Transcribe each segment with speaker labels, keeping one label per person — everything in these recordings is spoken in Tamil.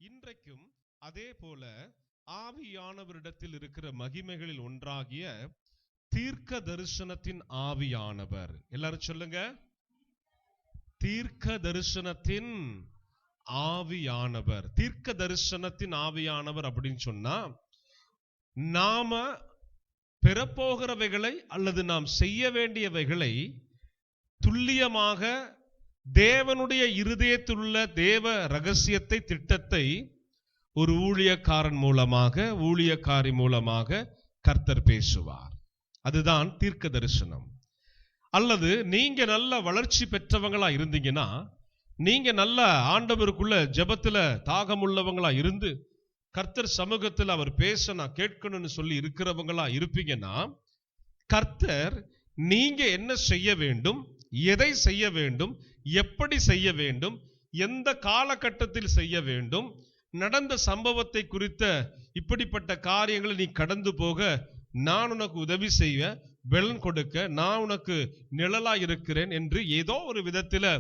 Speaker 1: இன்றைக்கும் அதே போல ஆவியானவரிடத்தில் இருக்கிற மகிமைகளில் ஒன்றாகிய தீர்க்க தரிசனத்தின் ஆவியானவர். எல்லாரும் சொல்லுங்க, தீர்க்க தரிசனத்தின் ஆவியானவர். தீர்க்க தரிசனத்தின் ஆவியானவர் அப்படின்னு சொன்னா, நாம பெறப்போகிறவைகளை அல்லது நாம் செய்ய வேண்டியவைகளை துல்லியமாக தேவனுடைய இருதயத்தில் உள்ள தேவ ரகசியத்தை, திட்டத்தை ஒரு ஊழியக்காரன் மூலமாக, ஊழியக்காரி மூலமாக கர்த்தர் பேசுவார். அதுதான் தீர்க்க தரிசனம். அல்லது நீங்க நல்ல வளர்ச்சி பெற்றவங்களா இருந்தீங்கன்னா, நீங்க நல்ல ஆண்டவருக்குள்ள ஜெபத்துல தாகம் உள்ளவங்களா இருந்து கர்த்தர் சமூகத்தில் அவர் பேச நான் கேட்கணும்னு சொல்லி இருக்கிறவங்களா இருப்பீங்கன்னா, கர்த்தர் நீங்க என்ன செய்ய வேண்டும், எதை செய்ய வேண்டும், எப்படி செய்ய வேண்டும், எந்த காலகட்டத்தில் செய்ய வேண்டும், நடந்த சம்பவத்தை குறித்த இப்படிப்பட்ட காரியங்களை நீ கடந்து போக நான் உனக்கு உதவி செய்ய, பலன் கொடுக்க நான் உனக்கு நிழலா இருக்கிறேன் என்று ஏதோ ஒரு விதத்துல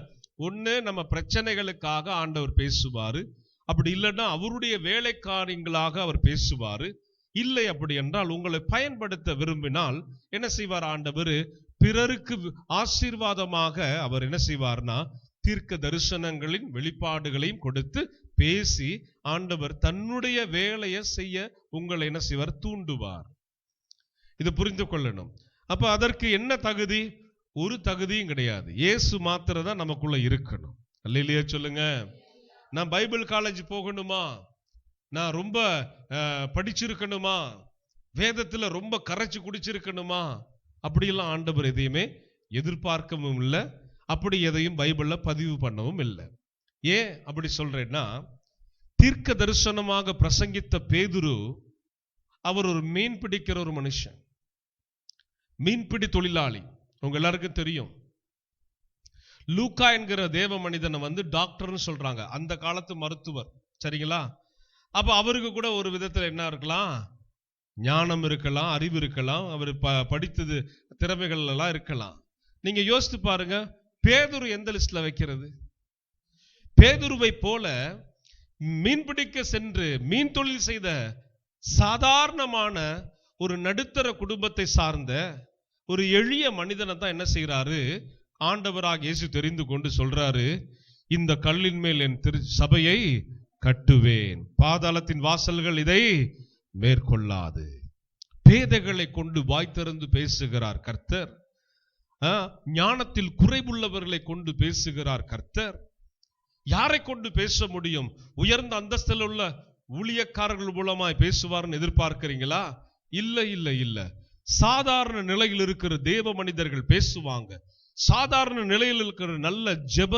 Speaker 1: ஒண்ணு நம்ம பிரச்சனைகளுக்காக ஆண்டவர் பேசுவாரு. அப்படி இல்லைன்னா அவருடைய வேலைக்காரியங்களாக அவர் பேசுவாரு. இல்லை அப்படி என்றால் உங்களை பயன்படுத்த விரும்பினால் என்ன செய்வார் ஆண்டவர்? பிறருக்கு ஆசீர்வாதமாக அவர் என்ன செய்வார்னா, தீர்க்க தரிசனங்களின் வெளிப்பாடுகளையும் கொடுத்து பேசி ஆண்டவர் தன்னுடைய வேலையை செய்ய உங்களை என்ன செய்வார்? தூண்டுவார். இது புரிந்து கொள்ளணும். அப்ப அதற்கு என்ன தகுதி? ஒரு தகுதியும் கிடையாது. இயேசு மாத்திரம் தான் நமக்குள்ள இருக்கணும். அல்லேலூயா சொல்லுங்க. நான் பைபிள் காலேஜ் போகணுமா, நான் ரொம்ப படிச்சிருக்கணுமா, வேதத்துல ரொம்ப கரைச்சு குடிச்சிருக்கணுமா, அப்படியெல்லாம் ஆண்டவர் எதையுமே எதிர்பார்க்கவும் இல்லை. அப்படி எதையும் பைபிள்ல பதிவு பண்ணவும் இல்லை. ஏன் அப்படி சொல்றேன்னா, தீர்க்க தரிசனமாக பிரசங்கித்த பேதுரு அவர் ஒரு மீன் பிடிக்கிற ஒரு மனுஷன், மீன்பிடி தொழிலாளி. உங்க எல்லாருக்கும் தெரியும். லூக்கா என்கிற தேவ மனிதனை டாக்டர்னு சொல்றாங்க, அந்த காலத்து மருத்துவர். சரிங்களா? அப்ப அவருக்கு கூட ஒரு விதத்துல என்ன இருக்கலாம்? ஞானம் இருக்கலாம், அறிவு இருக்கலாம், அவர் படித்தது திறமைகள் எல்லாம் இருக்கலாம். நீங்க யோசித்து பாருங்க, பேதுரு எந்த லிஸ்ட்ல வைக்கிறது? பேதுருவை போல மீன்பிடிக்க சென்று மீன் தொழில் செய்த சாதாரணமான ஒரு நடுத்தர குடும்பத்தை சார்ந்த ஒரு எளிய மனிதனை தான் என்ன செய்யறாரு? ஆண்டவராக இயேசு தெரிந்து கொண்டு சொல்றாரு, இந்த கல்லின் மேல் என் சபையை கட்டுவேன், பாதாளத்தின் வாசல்கள் இதை மேற்கொள்ளாது. பேதைகளை கொண்டு வாய் திறந்து பேசுகிறார் கர்த்தர். ஞானத்தில் குறைவுள்ளவர்களை கொண்டு பேசுகிறார் கர்த்தர். யாரை கொண்டு பேச முடியும்? உயர்ந்த அந்தஸ்தில் உள்ள ஊழியக்காரர்கள் மூலமாய் பேசுவார்னு எதிர்பார்க்கிறீங்களா? இல்ல இல்ல இல்ல. சாதாரண நிலையில் இருக்கிற தேவ மனிதர்கள் பேசுவாங்க. சாதாரண நிலையில் இருக்கிற நல்ல ஜெப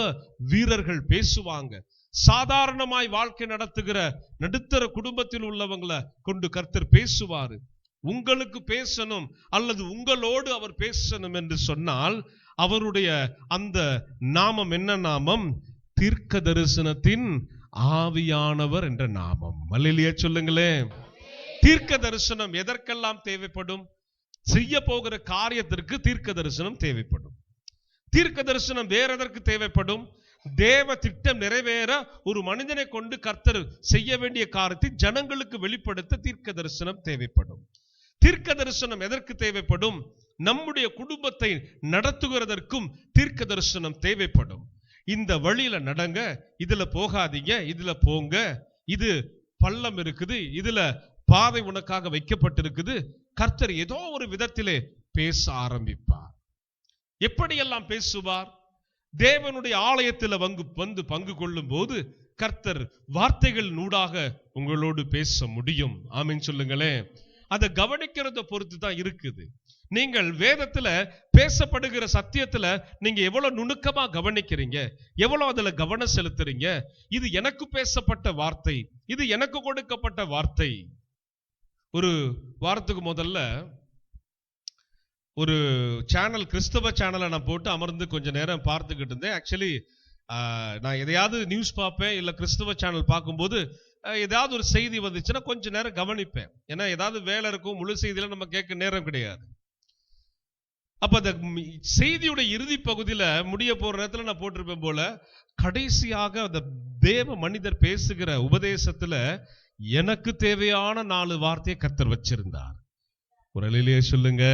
Speaker 1: வீரர்கள் பேசுவாங்க. சாதாரணமாய் வாழ்க்கை நடத்துகிற நடுத்தர குடும்பத்தில் உள்ளவங்களை கொண்டு கர்த்தர் பேசுவாரு. உங்களுக்கு பேசணும் அல்லது உங்களோடு அவர் பேசணும் என்று சொன்னால் அவருடைய அந்த நாமம் என்ன நாமம்? தீர்க்க தரிசனத்தின் ஆவியானவர் என்ற நாமம். அல்லேலூயா சொல்லுங்களேன். தீர்க்க தரிசனம் எதற்கெல்லாம் தேவைப்படும்? செய்ய போகிற காரியத்திற்கு தீர்க்க தரிசனம் தேவைப்படும். தீர்க்க தரிசனம் வேற எதற்கு தேவைப்படும்? தேவ திட்டம் நிறைவேற ஒரு மனிதனை கொண்டு கர்த்தர் செய்ய வேண்டிய காரியத்தை ஜனங்களுக்கு வெளிப்படுத்த தீர்க்க தரிசனம் தேவைப்படும். தீர்க்க தரிசனம் எதற்கு தேவைப்படும்? நம்முடைய குடும்பத்தை நடத்துகிறதற்கும் தீர்க்க தரிசனம் தேவைப்படும். இந்த வழியில நடங்க, இதுல போகாதீங்க, இதுல போங்க, இது பள்ளம் இருக்குது, இதுல பாதை உனக்காக வைக்கப்பட்டிருக்குது. கர்த்தர் ஏதோ ஒரு விதத்திலே பேச ஆரம்பிப்பார். எப்படியெல்லாம் பேசுவார்? தேவனுடைய ஆலயத்தில் வந்து பங்கு கொள்ளும் போது கர்த்தர் வார்த்தைகள் நூடாக உங்களோடு பேச முடியும். ஆமென் சொல்லுங்களேன். அதை கவனிக்கிறத பொறுத்து தான் இருக்குது. நீங்கள் வேதத்துல பேசப்படுகிற சத்தியத்துல நீங்க எவ்வளவு நுணுக்கமா கவனிக்கிறீங்க, எவ்வளவு அதுல கவனம் செலுத்துறீங்க. இது எனக்கு பேசப்பட்ட வார்த்தை, இது எனக்கு கொடுக்கப்பட்ட வார்த்தை. ஒரு வாரத்துக்கு முதல்ல ஒரு சேனல், கிறிஸ்தவ சேனலை நான் போட்டு அமர்ந்து கொஞ்ச நேரம் பார்த்துக்கிட்டு இருந்தேன். ஆக்சுவலி நான் எதையாவது நியூஸ் பார்ப்பேன், இல்லை கிறிஸ்தவ சேனல் பார்க்கும்போது ஏதாவது ஒரு செய்தி வந்துச்சுன்னா கொஞ்ச நேரம் கவனிப்பேன். ஏன்னா ஏதாவது வேலை இருக்கும், முழு செய்தியில நம்ம கேட்க நேரம் கிடையாது. அப்ப அந்த செய்தியுடைய இறுதி பகுதியில முடிய போற நேரத்துல நான் போட்டிருப்பேன் போல, கடைசியாக அந்த தேவ மனிதர் பேசுகிற உபதேசத்துல எனக்கு தேவையான 4 வார்த்தையை கர்த்தர் வச்சிருந்தார். ஒரு அல்லேலூயா சொல்லுங்க.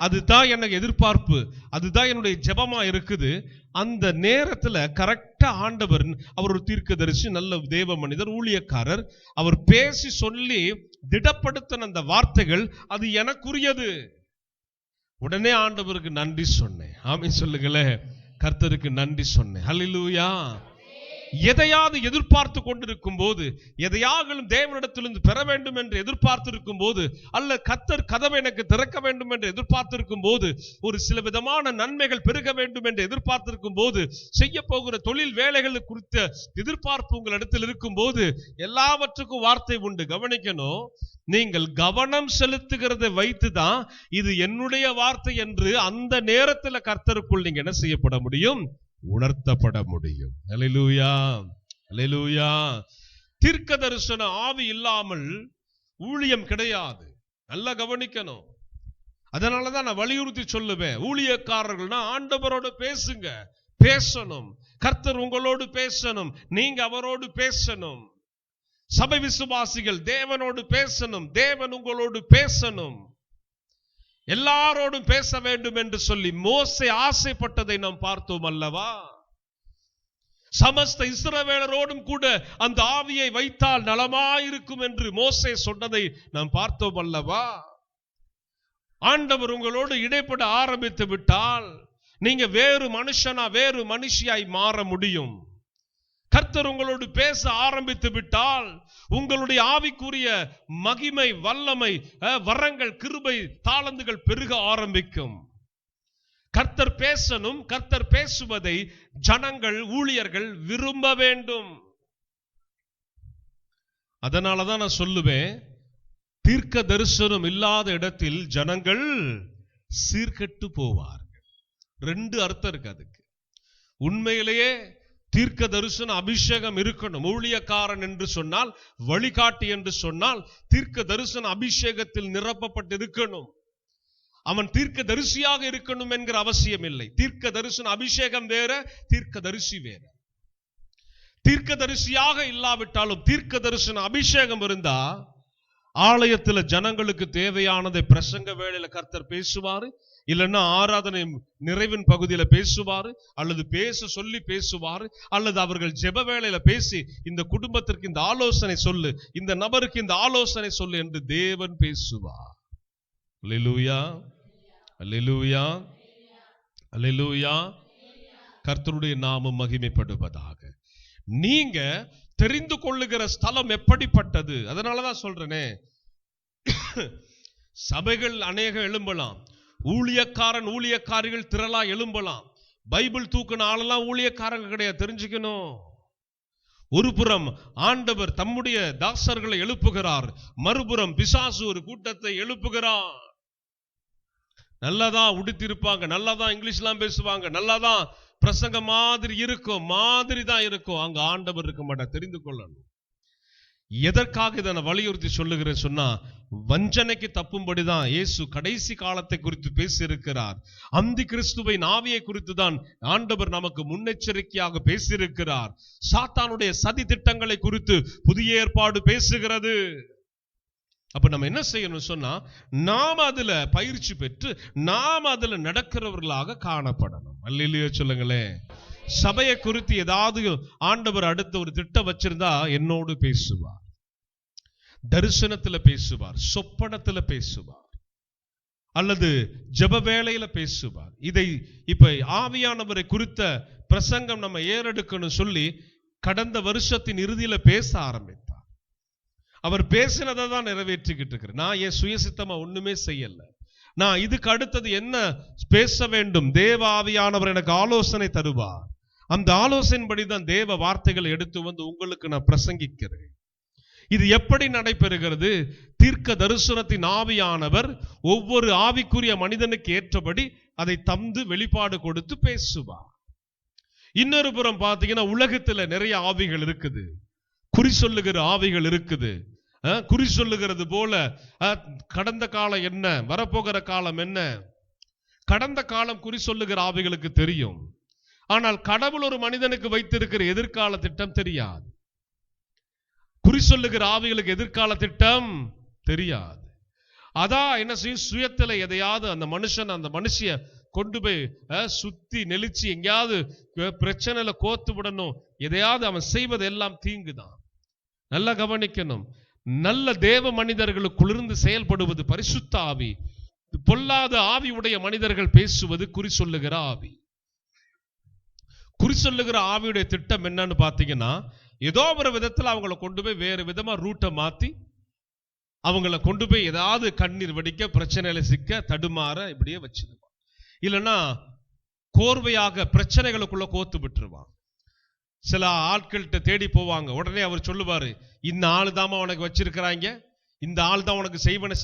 Speaker 1: அதுதான் எனக்கு எதிர்பார்ப்பு, அதுதான் என்னுடைய ஜெபமா இருக்குது. அந்த நேரத்துல கரெக்டா ஆண்டவர், அவர் ஒரு தீர்க்கதரிசி, நல்ல தேவ மனிதர், ஊழியக்காரர், அவர் பேசி சொல்லி திடப்படுத்தின அந்த வார்த்தைகள் அது எனக்குரியது. உடனே ஆண்டவருக்கு நன்றி சொன்னேன். ஆமென் சொல்லுங்களேன். கர்த்தருக்கு நன்றி சொன்னேன். ஹல்லேலூயா. எதையாவது எதிர்பார்த்து கொண்டிருக்கும் போது, எதையாகலும் தேவனிடத்திலிருந்து பெற வேண்டும் என்று எதிர்பார்த்திருக்கும் போது, அல்ல கர்த்தர் கதவை எனக்கு திறக்க வேண்டும் என்று எதிர்பார்த்திருக்கும் போது, ஒரு சில விதமான நன்மைகள் பெருக வேண்டும் என்று எதிர்பார்த்திருக்கும் போது, செய்ய போகிற தொழில் வேலைகள் குறித்த எதிர்பார்ப்பு உங்களிடத்தில் இருக்கும் போது, எல்லாவற்றுக்கும் வார்த்தை உண்டு. கவனிக்கணும். நீங்கள் கவனம் செலுத்துகிறதை வைத்துதான் இது என்னுடைய வார்த்தை என்று அந்த நேரத்தில் கர்த்தருக்குள் நீங்க என்ன செய்யப்பட முடியும்? உணர்த்தப்பட முடியும். அல்லேலூயா, அல்லேலூயா. தீர்க்க தரிசன ஆவி இல்லாமல் ஊழியம் கிடையாது. நல்லா கவனிக்கணும். அதனாலதான் நான் வலியுறுத்தி சொல்லுவேன், ஊழியக்காரர்கள்னா ஆண்டவரோடு பேசுங்க, பேசணும். கர்த்தர் உங்களோடு பேசணும், நீங்க அவரோடு பேசணும். சபை விசுவாசிகள் தேவனோடு பேசணும், தேவன் உங்களோடு பேசணும். எல்லாரோடும் பேச வேண்டும் என்று சொல்லி மோசே ஆசைப்பட்டதை நாம் பார்த்தோம் அல்லவா? சமஸ்த இஸ்ரவேலரோடும் கூட அந்த ஆவியை வைத்தால் நலமாயிருக்கும் என்று மோசே சொன்னதை நாம் பார்த்தோம் அல்லவா? ஆண்டவர் உங்களோடு இடைப்பட ஆரம்பித்து விட்டால் நீங்க வேறு மனுஷனா, வேறு மனுஷியாய் மாற முடியும். கர்த்தர் உங்களோடு பேச ஆரம்பித்து விட்டால் உங்களுடைய ஆவிக்குரிய மகிமை, வல்லமை, வரங்கள், கிருபை, தாளந்துகள் பெருக ஆரம்பிக்கும். கர்த்தர் பேசணும். கர்த்தர் பேசுவதை ஜனங்கள், ஊழியர்கள் விரும்ப வேண்டும். அதனாலதான் நான் சொல்லுவேன், தீர்க்க தரிசனம் இல்லாத இடத்தில் ஜனங்கள் சீர்கெட்டு போவார்கள். 2 அர்த்தம் இருக்கு அதுக்கு. உண்மையிலேயே தீர்க்க தரிசன அபிஷேகம் இருக்கணும். ஊழியக்காரன் என்று சொன்னால், வழிகாட்டி என்று சொன்னால், தீர்க்க தரிசன அபிஷேகத்தில் நிரப்பப்பட்டு இருக்கணும். அவன் தீர்க்க தரிசியாக இருக்கணும் என்கிற அவசியம் இல்லை. தீர்க்க தரிசன அபிஷேகம் வேற, தீர்க்க தரிசி வேற. தீர்க்க தரிசியாக இல்லாவிட்டாலும் தீர்க்க தரிசன அபிஷேகம் இருந்தா ஆலயத்தில் ஜனங்களுக்கு தேவையானதை பிரசங்க வேளையில கர்த்தர் பேசுவாரு, இல்லைன்னா ஆராதனை நிறைவின் பகுதியில பேசுவாரு, அல்லது பேச சொல்லி பேசுவாரு, அல்லது அவர்கள் ஜெப வேளையில பேசி இந்த குடும்பத்திற்கு இந்த ஆலோசனை சொல்லு, இந்த நபருக்கு இந்த ஆலோசனை சொல்லு என்று தேவன் பேசுவார். அல்லேலூயா, அல்லேலூயா, அல்லேலூயா. கர்த்தருடைய நாமம் மகிமைப்படுவதாக. நீங்க தெரிந்து கொள்ளுகிற ஸ்தலம் எப்படிப்பட்டது? அதனாலதான் சொல்றேனே, சபைகள் அநேக எழும்பலாம், ஊழியக்காரன் ஊழியக்காரிகள் திரளா எழும்பலாம். பைபிள் தூக்கின ஆளெல்லாம் ஊழியக்காரங்க கிடையாது, தெரிஞ்சுக்கணும். ஒரு புறம் ஆண்டவர் தம்முடைய தாசர்களை எழுப்புகிறார், மறுபுறம் பிசாசு ஒரு கூட்டத்தை எழுப்புகிறார். நல்லாதான் உடுத்திருப்பாங்க, நல்லாதான் இங்கிலீஷ்லாம் பேசுவாங்க, நல்லாதான் பிரசங்க மாதிரி இருக்கும், மாதிரி தான் இருக்கும். அங்க ஆண்டவர் இருக்க மாட்டார், தெரிந்து கொள்ளணும். எதற்காக இதை நான் வலியுறுத்தி சொல்லுகிறேன் சொன்னா, வஞ்சனைக்கு தப்பும்படிதான் இயேசு கடைசி காலத்தை குறித்து பேசி இருக்கிறார். அந்தி கிறிஸ்துவின் ஆவியை குறித்து தான் ஆண்டவர் நமக்கு முன்னெச்சரிக்கையாக பேசியிருக்கிறார். சாத்தானுடைய சதி திட்டங்களை குறித்து புதிய ஏற்பாடு பேசுகிறது. அப்ப நம்ம என்ன செய்யணும் சொன்னா, நாம் அதுல பயிற்சி பெற்று நாம் அதுல நடக்கிறவர்களாக காணப்படணும். அல்லேலூயா சொல்லுங்களேன். சபையை குறித்து ஏதாவது ஆண்டவர் அடுத்த ஒரு திட்டம் வச்சிருந்தா என்னோடு பேசுவார், தரிசனத்துல பேசுவார், சொப்பனத்துல பேசுவார், அல்லது ஜெப வேளையில பேசுவார். இதை இப்ப ஆவியானவரை குறித்த பிரசங்கம் நம்ம ஏறெடுக்கணும் சொல்லி கடந்த வருஷத்தின் இறுதியில பேச ஆரம்பித்தார். அவர் பேசினதை தான் நிறைவேற்றிக்கிட்டு இருக்கிறேன். நான் என் சுயசித்தமா ஒண்ணுமே செய்யல. நான் இதுக்கு அடுத்தது என்ன பேச வேண்டும், தேவ ஆவியானவர் எனக்கு ஆலோசனை தருவார். அந்த ஆலோசனைப்படி தான் தேவ வார்த்தைகளை எடுத்து வந்து உங்களுக்கு நான் பிரசங்கிக்கிறேன். இது எப்படி நடைபெறுகிறது? தீர்க்க தரிசனத்தின் ஆவியானவர் ஒவ்வொரு ஆவிக்குரிய மனிதனுக்கு ஏற்றபடி அதை தந்து வெளிப்பாடு கொடுத்து பேசுவார். இன்னொரு புறம் பார்த்தீங்கன்னா, உலகத்துல நிறைய ஆவிகள் இருக்குது, குறி சொல்லுகிற ஆவிகள் இருக்குது. குறி சொல்லுகிறது போல கடந்த காலம் என்ன, வரப்போகிற காலம் என்ன, கடந்த காலம் குறி சொல்லுகிற ஆவிகளுக்கு தெரியும். ஆனால் கடவுள் ஒரு மனிதனுக்கு வைத்திருக்கிற எதிர்கால திட்டம் தெரியாது. குறி சொல்லுகிற ஆவிகளுக்கு எதிர்கால திட்டம் தெரியாது. அதான் என்ன செய்யும், சுயத்துல எதையாவது அந்த மனுஷன் அந்த மனுஷிய கொண்டு போய் சுத்தி நெளிச்சு எங்கேயாவது பிரச்சனையில கோத்து விடணும். எதையாவது அவன் செய்வது எல்லாம் தீங்குதான். நல்லா கவனிக்கணும். நல்ல தேவ மனிதர்களுக்கு குளிர்ந்து செயல்படுவது பரிசுத்த ஆவி. பொல்லாத ஆவி உடைய மனிதர்கள் பேசுவது குறி சொல்லுகிற ஆவி. குறி சொல்லுகிற ஆவியுடைய திட்டம் என்னன்னு பாத்தீங்கன்னா, ஏதோ ஒரு விதத்துல அவங்களை கொண்டு போய் வேறு விதமா ரூட்டை மாத்தி அவங்கள கொண்டு போய் ஏதாவது கண்ணீர் வடிக்க, பிரச்சனையில சிக்க, தடுமாற இப்படியே வச்சிருவான். இல்லைன்னா கோர்வையாக பிரச்சனைகளுக்குள்ள கோத்து விட்டுருவான். சில ஆட்கள்கிட்ட தேடி போவாங்க. உடனே அவர் சொல்லுவாரு, இந்த ஆளு தாமா உனக்கு வச்சிருக்கிறாங்க, இந்த ஆள் தான் உனக்கு செய்வன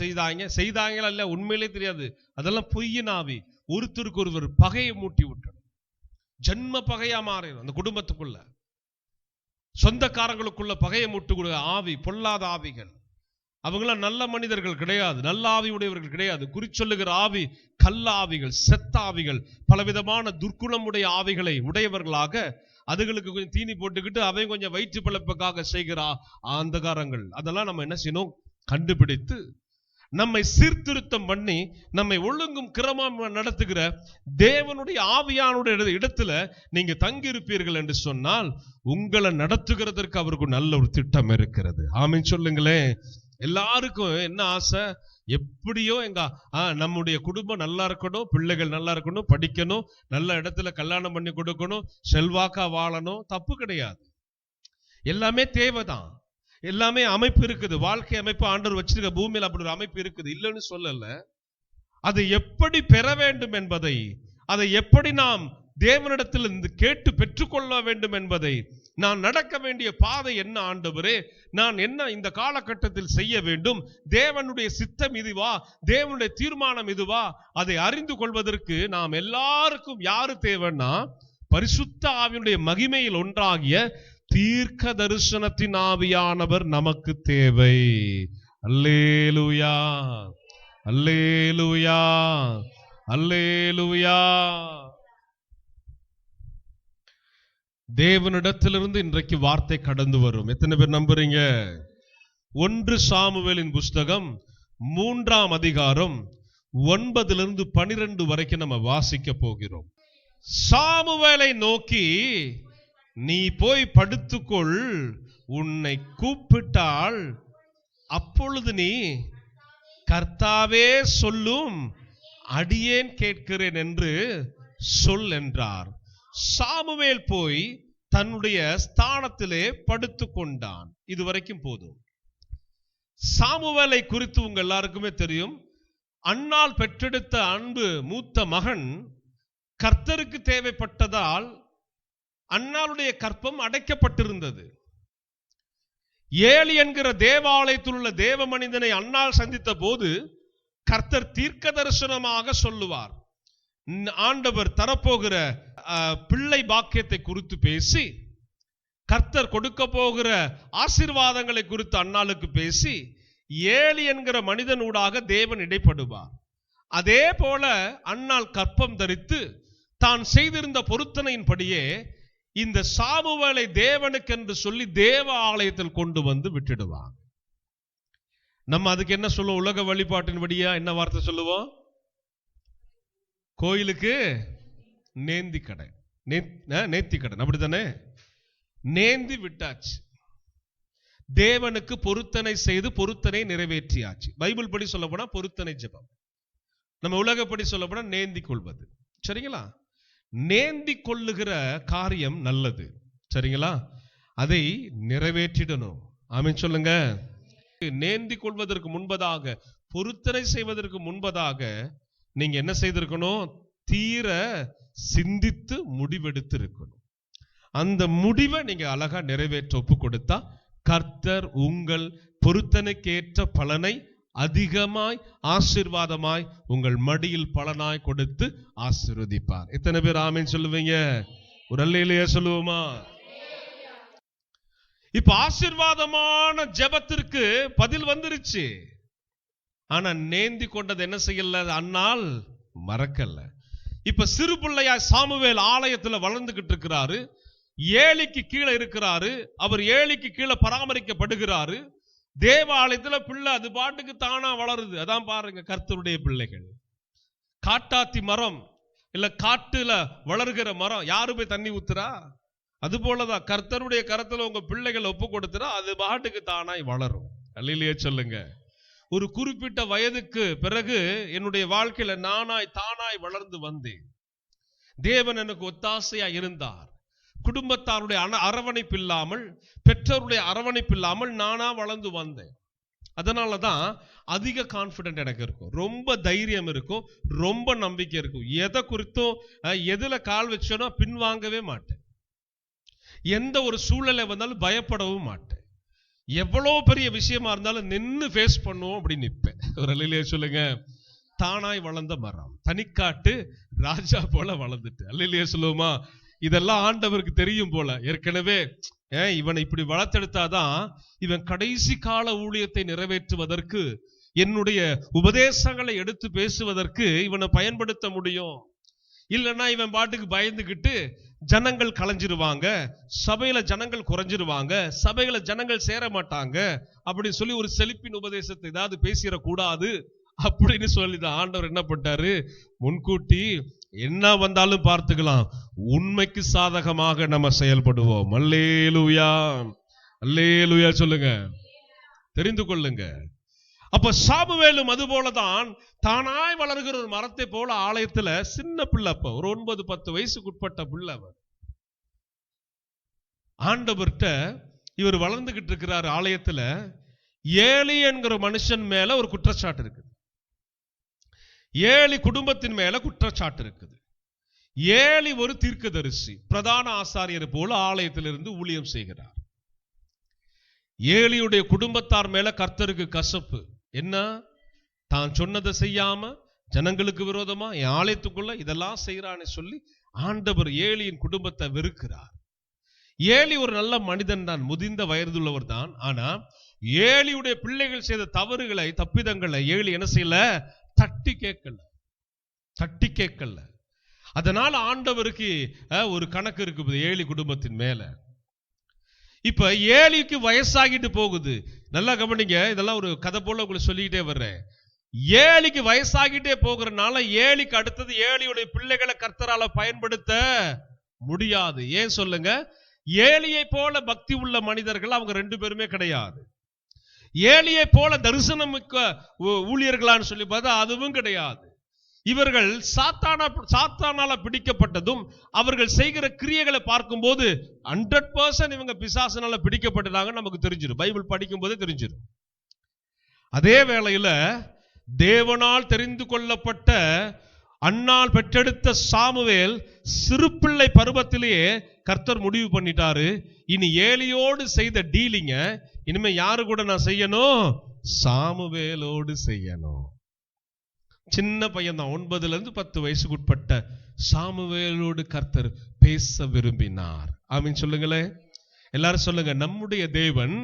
Speaker 1: செய்தாங்களா இல்ல உண்மையிலே தெரியாது. அதெல்லாம் பொய்யின் ஆவி. ஒருத்தருக்கு ஒருவர் பகையை மூட்டி விட்டணும். ஜன்ம பகையா மாறிடும். அந்த குடும்பத்துக்குள்ள சொந்தக்காரங்களுக்குள்ள பகையை மூட்டு ஆவி, பொல்லாத ஆவிகள். அவங்களாம் நல்ல மனிதர்கள் கிடையாது, நல்ல ஆவி உடையவர்கள் கிடையாது. குறிச்சொல்லுகிற ஆவி கள்ள ஆவிகள், செத்த ஆவிகள், பலவிதமான துர்க்குணமுடைய ஆவிகளை உடையவர்களாக அதுகளுக்கு கொஞ்சம் தீனி போட்டுக்கிட்டு அவை கொஞ்சம் வயிற்று பிழைப்புக்காக செய்கிற அந்தகாரங்கள். அதெல்லாம் நம்ம என்ன செய்யணும், கண்டுபிடித்து நம்மை சீர்திருத்தம் பண்ணி நம்மை ஒழுங்கும் கிரமம் நடத்துகிற தேவனுடைய ஆவியானுடைய இடத்துல நீங்க தங்கியிருப்பீர்கள் என்று சொன்னால் உங்களை நடத்துகிறதற்கு அவருக்கு நல்ல ஒரு திட்டம் இருக்கிறது. ஆமீன் சொல்லுங்களேன். எல்லாருக்கும் என்ன ஆசை, எப்படியோ எங்க நம்முடைய குடும்பம் நல்லா இருக்கணும், பிள்ளைகள் நல்லா இருக்கணும், படிக்கணும், நல்ல இடத்துல கல்யாணம் பண்ணி கொடுக்கணும், செல்வாக்கா வாழணும். தப்பு கிடையாது, எல்லாமே தேவைதான். எல்லாமே அமைப்பு இருக்குது, வாழ்க்கை அமைப்பு ஆண்டவர் வச்சிருக்க பூமியில் அப்படி ஒரு அமைப்பு இருக்குது, இல்லைன்னு சொல்லல. அதை எப்படி பெற வேண்டும் என்பதை, அதை எப்படி நாம் தேவனிடத்தில் இருந்து கேட்டு பெற்றுக்கொள்ள வேண்டும் என்பதை, நான் நடக்க வேண்டிய பாதை என்ன ஆண்டவரே, நான் என்ன இந்த காலகட்டத்தில் செய்ய வேண்டும், தேவனுடைய சித்தம் இதுவா, தேவனுடைய தீர்மானம் இதுவா, அதை அறிந்து கொள்வதற்கு நாம் எல்லாருக்கும் யாரு தேவைன்னா பரிசுத்த ஆவியுடைய மகிமையில் ஒன்றாகிய தீர்க்க தரிசனத்தின் ஆவியானவர் நமக்கு தேவை. அல்லேலூயா, அல்லேலூயா, அல்லேலூயா. தேவனிடத்திலிருந்து இன்றைக்கு வார்த்தை கடந்து வரும். எத்தனை பேர் நம்புறீங்க? 1 சாமுவேலின் புஸ்தகம் 3ஆம் அதிகாரம் 9 12 வரைக்கும் நம்ம வாசிக்க போகிறோம். சாமுவேலை நோக்கி, நீ போய் படுத்துக்கொள், உன்னை கூப்பிட்டால் அப்பொழுது நீ கர்த்தாவே சொல்லும், அடியேன் கேட்கிறேன் என்று சொல் என்றார். சாமுவேல் போய் தன்னுடைய ஸ்தானத்திலே படுத்து கொண்டான். இதுவரைக்கும் போதும். சாமுவேலை குறித்து உங்க எல்லாருக்குமே தெரியும். அன்னாள் பெற்றெடுத்த அன்பு மூத்த மகன் கர்த்தருக்கு தேவைப்பட்டதால் அன்னாளுடைய கற்பம் அடைக்கப்பட்டிருந்தது. ஏலி என்கிற தேவாலயத்தில் உள்ள தேவ மனிதனை அன்னாள் சந்தித்த போது கர்த்தர் தீர்க்க தரிசனமாக சொல்லுவார். ஆண்டவர் தரப்போகிற பிள்ளை பாக்கியத்தை குறித்து பேசி, கர்த்தர் கொடுக்க போகிற ஆசீர்வாதங்களை குறித்து அன்னாளுக்கு பேசி, ஏலி என்கிற மனிதனூடாக தேவன் இடைப்படுவார். அதே போல அன்னாள் கற்பம் தரித்து தான் செய்திருந்த பொருத்தனையின்படியே இந்த சாமுவேலை தேவனுக்கு என்று சொல்லி தேவ ஆலயத்தில் கொண்டு வந்து விட்டுடுவாங்க. நம்ம அதுக்கு என்ன சொல்லுவோம்? உலக வழிபாட்டின்படியா என்ன வார்த்தை சொல்லுவோம்? கோயிலுக்கு நேந்தி கடை, நேர்த்தி கடன், அப்படித்தானே? நேந்தி விட்டாச்சு, தேவனுக்கு பொருத்தனை செய்து பொருத்தனை நிறைவேற்றியாச்சு. பைபிள் படி சொல்ல போனா பொருத்தனை ஜெபம், நம்ம உலகப்படி சொல்ல போனா நேந்தி கொள்வது. சரிங்களா? நேந்தி கொள்ளுகிற காரியம் நல்லது, சரிங்களா? அதை நிறைவேற்றிடணும். ஆமென் சொல்லுங்க. நேந்தி கொள்வதற்கு முன்பதாக, பொருத்தனை செய்வதற்கு முன்பதாக நீங்க என்ன செய்திருக்கணும்? தீர சிந்தித்து முடிவெடுத்து இருக்கணும். அந்த முடிவை நீங்க அழகா நிறைவேற்ற ஒப்பு கொடுத்தா கர்த்தர் உங்கள் பொருத்தனைக்கேற்ற பலனை அதிகமாய் ஆசீர்வாதமாய் உங்கள் மடியில் பலனாய் கொடுத்து ஆசீர்வதிப்பார். எத்தனை பேர் ஆமென் சொல்லுவீங்க? ஒரு அல்லேலூயா சொல்லுவோமா? இப்ப ஆசீர்வாதமான ஜெபத்திற்கு பதில் வந்துருச்சு. ஆனா நேந்தி கொண்டது என்ன செய்யல? அன்னாள் மறக்கல. இப்ப சிறு பிள்ளையா சாமுவேல் ஆலயத்துல வளர்ந்துகிட்டு இருக்கிறாரு. ஏலிக்கு கீழே இருக்கிறாரு. அவர் ஏலிக்கு கீழே பராமரிக்கப்படுகிறாரு. தேவாலயத்துல பிள்ளை அது பாட்டுக்கு தானா வளருது. அதான் பாருங்க கர்த்தருடைய பிள்ளைகள். காட்டாத்தி மரம் இல்ல காட்டுல வளர்கிற மரம் யாரு போய் தண்ணி ஊத்துறா? அது போலதான் கர்த்தருடைய கரத்துல உங்க பிள்ளைகள் ஒப்பு கொடுத்துறா, அது பாட்டுக்கு தானாய் வளரும். அல்லேலூயா சொல்லுங்க. ஒரு குறிப்பிட்ட வயதுக்கு பிறகு என்னுடைய வாழ்க்கையில நானாய் தானாய் வளர்ந்து வந்தேன். தேவன் எனக்கு ஒத்தாசையா இருந்தார். குடும்பத்தாருடைய அரவணைப்பு இல்லாமல், பெற்றோருடைய அரவணைப்பு இல்லாமல் நானா வளர்ந்து வந்தேன். அதனாலதான் அதிக கான்பிடென்ட் எனக்கு இருக்கும், ரொம்ப தைரியம் இருக்கும், ரொம்ப நம்பிக்கை இருக்கும். எதை குறித்தும் எதுல கால் வச்சோன்னா பின்வாங்கவே மாட்டேன். எந்த ஒரு சூழ்நிலை வந்தாலும் பயப்படவும் மாட்டேன். எவ்வளவு பெரிய விஷயமா இருந்தாலும் நின்று ஃபேஸ் பண்ணுவோம் அப்படின்னு நிற்பேன். ஒரு அல்லேலூயா சொல்லுங்க. தானாய் வளர்ந்த மரம், தனிக்காட்டு ராஜா போல வளர்ந்துட்டு. அல்லேலூயா சொல்லுவோமா? இதெல்லாம் ஆண்டவருக்கு தெரியும் போல. ஏற்கனவே இவனை இப்படி வளர்த்தெடுத்தாதான் இவன் கடைசி கால ஊழியத்தை நிறைவேற்றுவதற்கு, என்னுடைய உபதேசங்களை எடுத்து பேசுவதற்கு இவனை பயன்படுத்த முடியும். இல்லைன்னா இவன் பாட்டுக்கு பயந்துகிட்டு ஜனங்கள் கலைஞ்சிருவாங்க, சபையில ஜனங்கள் குறைஞ்சிருவாங்க, சபையில ஜனங்கள் சேர மாட்டாங்க அப்படின்னு சொல்லி ஒரு செழிப்பின் உபதேசத்தை ஏதாவது பேசிடக்கூடாது அப்படின்னு சொல்லிதான் ஆண்டவர் என்ன பண்ணாரு, முன்கூட்டி என்ன வந்தாலும் பார்த்துக்கலாம், உண்மைக்கு சாதகமாக நம்ம செயல்படுவோம். அல்லேலூயா, அல்லேலூயா சொல்லுங்க, தெரிந்து கொள்ளுங்க. அப்ப சாமுவேலும் அது போலதான் தானாய் வளர்கிற ஒரு மரத்தை போல ஆலயத்துல சின்ன பிள்ளை, ஒரு 9-10 வயசுக்குட்பட்ட பிள்ளை. ஆண்டவர்கிட்ட இவர் வளர்ந்துகிட்டு இருக்கிறார். ஆலயத்துல ஏலி என்கிற மனுஷன் மேல ஒரு குற்றச்சாட்டு இருக்குது. ஏலி குடும்பத்தின் மேல குற்றச்சாட்டு இருக்குது. ஏலி ஒரு தீர்க்கதரிசி, பிரதான ஆசாரியர் போல ஆலயத்திலிருந்து ஊழியம் செய்கிறார். ஏலியுடைய குடும்பத்தார் மேல கர்த்தருக்கு கசப்பு. என்ன, தான் சொன்னதை செய்யாம ஜனங்களுக்கு விரோதமா என் ஆலயத்துக்குள்ள இதெல்லாம் செய்யறான்னு சொல்லி ஆண்டவர் ஏலியின் குடும்பத்தை வெறுக்கிறார். ஏலி ஒரு நல்ல மனிதன் தான், முதிர்ந்த வயதுள்ளவர் தான். ஆனா ஏலியுடைய பிள்ளைகள் செய்த தவறுகளை, தப்பிதங்களை ஏலி என்ன செய்யல, தட்டி கேட்கல. அதனால ஆண்டவருக்கு ஒரு கணக்கு இருக்குது ஏலி குடும்பத்தின் மேல. இப்ப ஏலிக்கு வயசாகிட்டு போகுது. நல்லா கவனிங்க, இதெல்லாம் ஒரு கதை போல உங்களுக்கு சொல்லிக்கிட்டே வர்றேன். ஏலிக்கு வயசாகிட்டே போகிறனால ஏலிக்கு அடுத்தது ஏலியுடைய பிள்ளைகளை கர்த்தரால பயன்படுத்த முடியாது. ஏன் சொல்லுங்க? ஏலியை போல பக்தி உள்ள மனிதர்கள் அவங்க 2 பேருமே கிடையாது. ஏலியை போல தரிசனம் மிக்க ஊழியர்களான்னு சொல்லி பார்த்தா அதுவும் கிடையாது. இவர்கள் சாத்தானால பிடிக்கப்பட்டதும் அவர்கள் செய்கிற கிரியைகளை பார்க்கும்போது 100% இவங்க பிசாசனால பிடிக்கப்பட்டதாக நமக்கு தெரிஞ்சிடும். பைபிள் படிக்கும் போதே தெரிஞ்சிடும். அதே வேளையில தேவனால் தெரிந்து கொள்ளப்பட்ட அன்னாள் பெற்றெடுத்த சாமுவேல் சிறுபிள்ளை பருவத்திலேயே கர்த்தர் முடிவு பண்ணிட்டாரு, இனி ஏலியோடு செய்த டீலிங்க இனிமே யாரு கூட நான் செய்யணும்? சாமுவேலோடு செய்யணும். சின்ன பையன் தான், 9-10 வயசுக்குட்பட்ட சாமுவேலோடு கர்த்தர் பேச விரும்பினார். ஆமீன் சொல்லுங்களேன். எல்லாரும் சொல்லுங்க, நம்முடைய தேவன்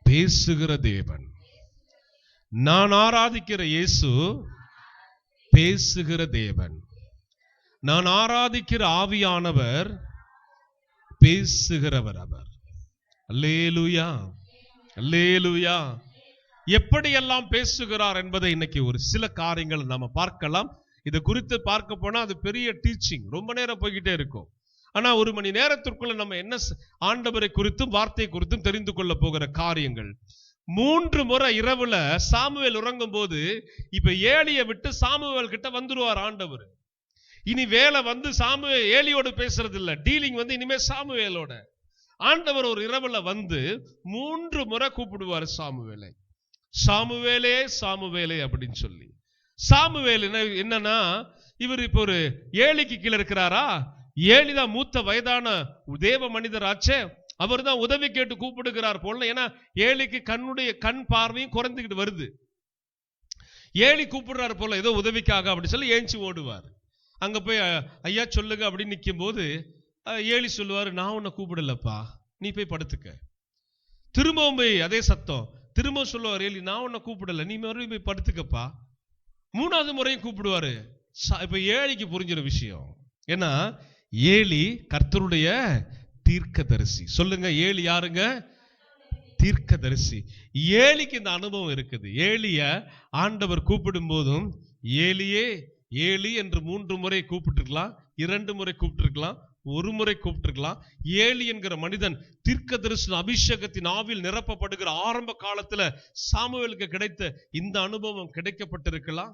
Speaker 1: பேசுகிற தேவன். நான் ஆராதிக்கிற இயேசு பேசுகிற தேவன். நான் ஆராதிக்கிற ஆவியானவர் பேசுகிறவர் அவர். அல்லேலூயா, அல்லேலூயா. எப்படியெல்லாம் பேசுகிறார் என்பதை இன்னைக்கு ஒரு சில காரியங்கள் நாம பார்க்கலாம். இது குறித்து பார்க்க போனா அது பெரிய டீச்சிங், ரொம்ப நேரம் போய்கிட்டே இருக்கும். ஆனா 1 மணி நேரத்திற்குள்ள நம்ம என்ன ஆண்டவரை குறித்தும் வார்த்தை குறித்தும் தெரிந்து கொள்ள போகிற காரியங்கள். 3 முறை இரவுல சாமுவேல் உறங்கும் போது இப்ப ஏலியை விட்டு சாமுவேல் கிட்ட வந்துருவார் ஆண்டவர். இனி வேலை வந்து சாமுவேல் ஏலியோடு பேசுறது இல்ல, டீலிங் வந்து இனிமே சாமுவேலோட. ஆண்டவர் ஒரு இரவுல வந்து 3 முறை கூப்பிடுவார் சாமுவேலை. சாமுவேலே சாமுவேலே அப்படின்னு சொல்லி. சாமுவேல் என்னன்னா, இவர் இப்ப ஒரு ஏலிக்கு கீழே இருக்கிறாரா? ஏலிதான் மூத்த வயதான தேவ மனிதர் ஆச்சே, அவர் தான் உதவி கேட்டு கூப்பிடுகிறார் போல. ஏன்னா ஏலிக்கு கண் பார்வையும் குறைந்துகிட்டு வருது. ஏலி கூப்பிடுறாரு போல ஏதோ உதவிக்காக அப்படி சொல்லி ஏஞ்சி ஓடுவார். அங்க போய் ஐயா சொல்லுங்க அப்படின்னு நிற்கும் போது ஏலி சொல்லுவாரு, நான் உன்னை கூப்பிடலப்பா, நீ போய் படுத்துக்க. திரும்பவும் போய் அதே சத்தம், திரும்ப சொல்லுவார் ஏலி, நான் உன்னை கூப்பிடல, நீ மறுபடியும் போய் படுத்துக்கப்பா. மூணாவது முறையும் கூப்பிடுவாரு. இப்ப ஏலிக்கு புரிஞ்சிற விஷயம் ஏன்னா ஏலி கர்த்தருடைய தீர்க்கதரிசி. சொல்லுங்க, ஏலி யாருங்க? தீர்க்கதரிசி. ஏலிக்கு இந்த அனுபவம் இருக்குது. ஏலிய ஆண்டவர் கூப்பிடும் போதும் ஏலியே ஏலி என்று 3 முறை கூப்பிட்டுருக்கலாம், 2 முறை கூப்பிட்டுருக்கலாம், 1 முறை கூப்பிட்டுருக்கலாம். ஏலி என்கிற மனிதன் தீர்க்கதரிசன அபிஷேகத்தின் ஆவில் நிரப்பப்படுகிற ஆரம்ப காலத்துல சாமுவேலுக்கு கிடைத்த இந்த அனுபவம் கிடைக்கப்பட்டிருக்கலாம்.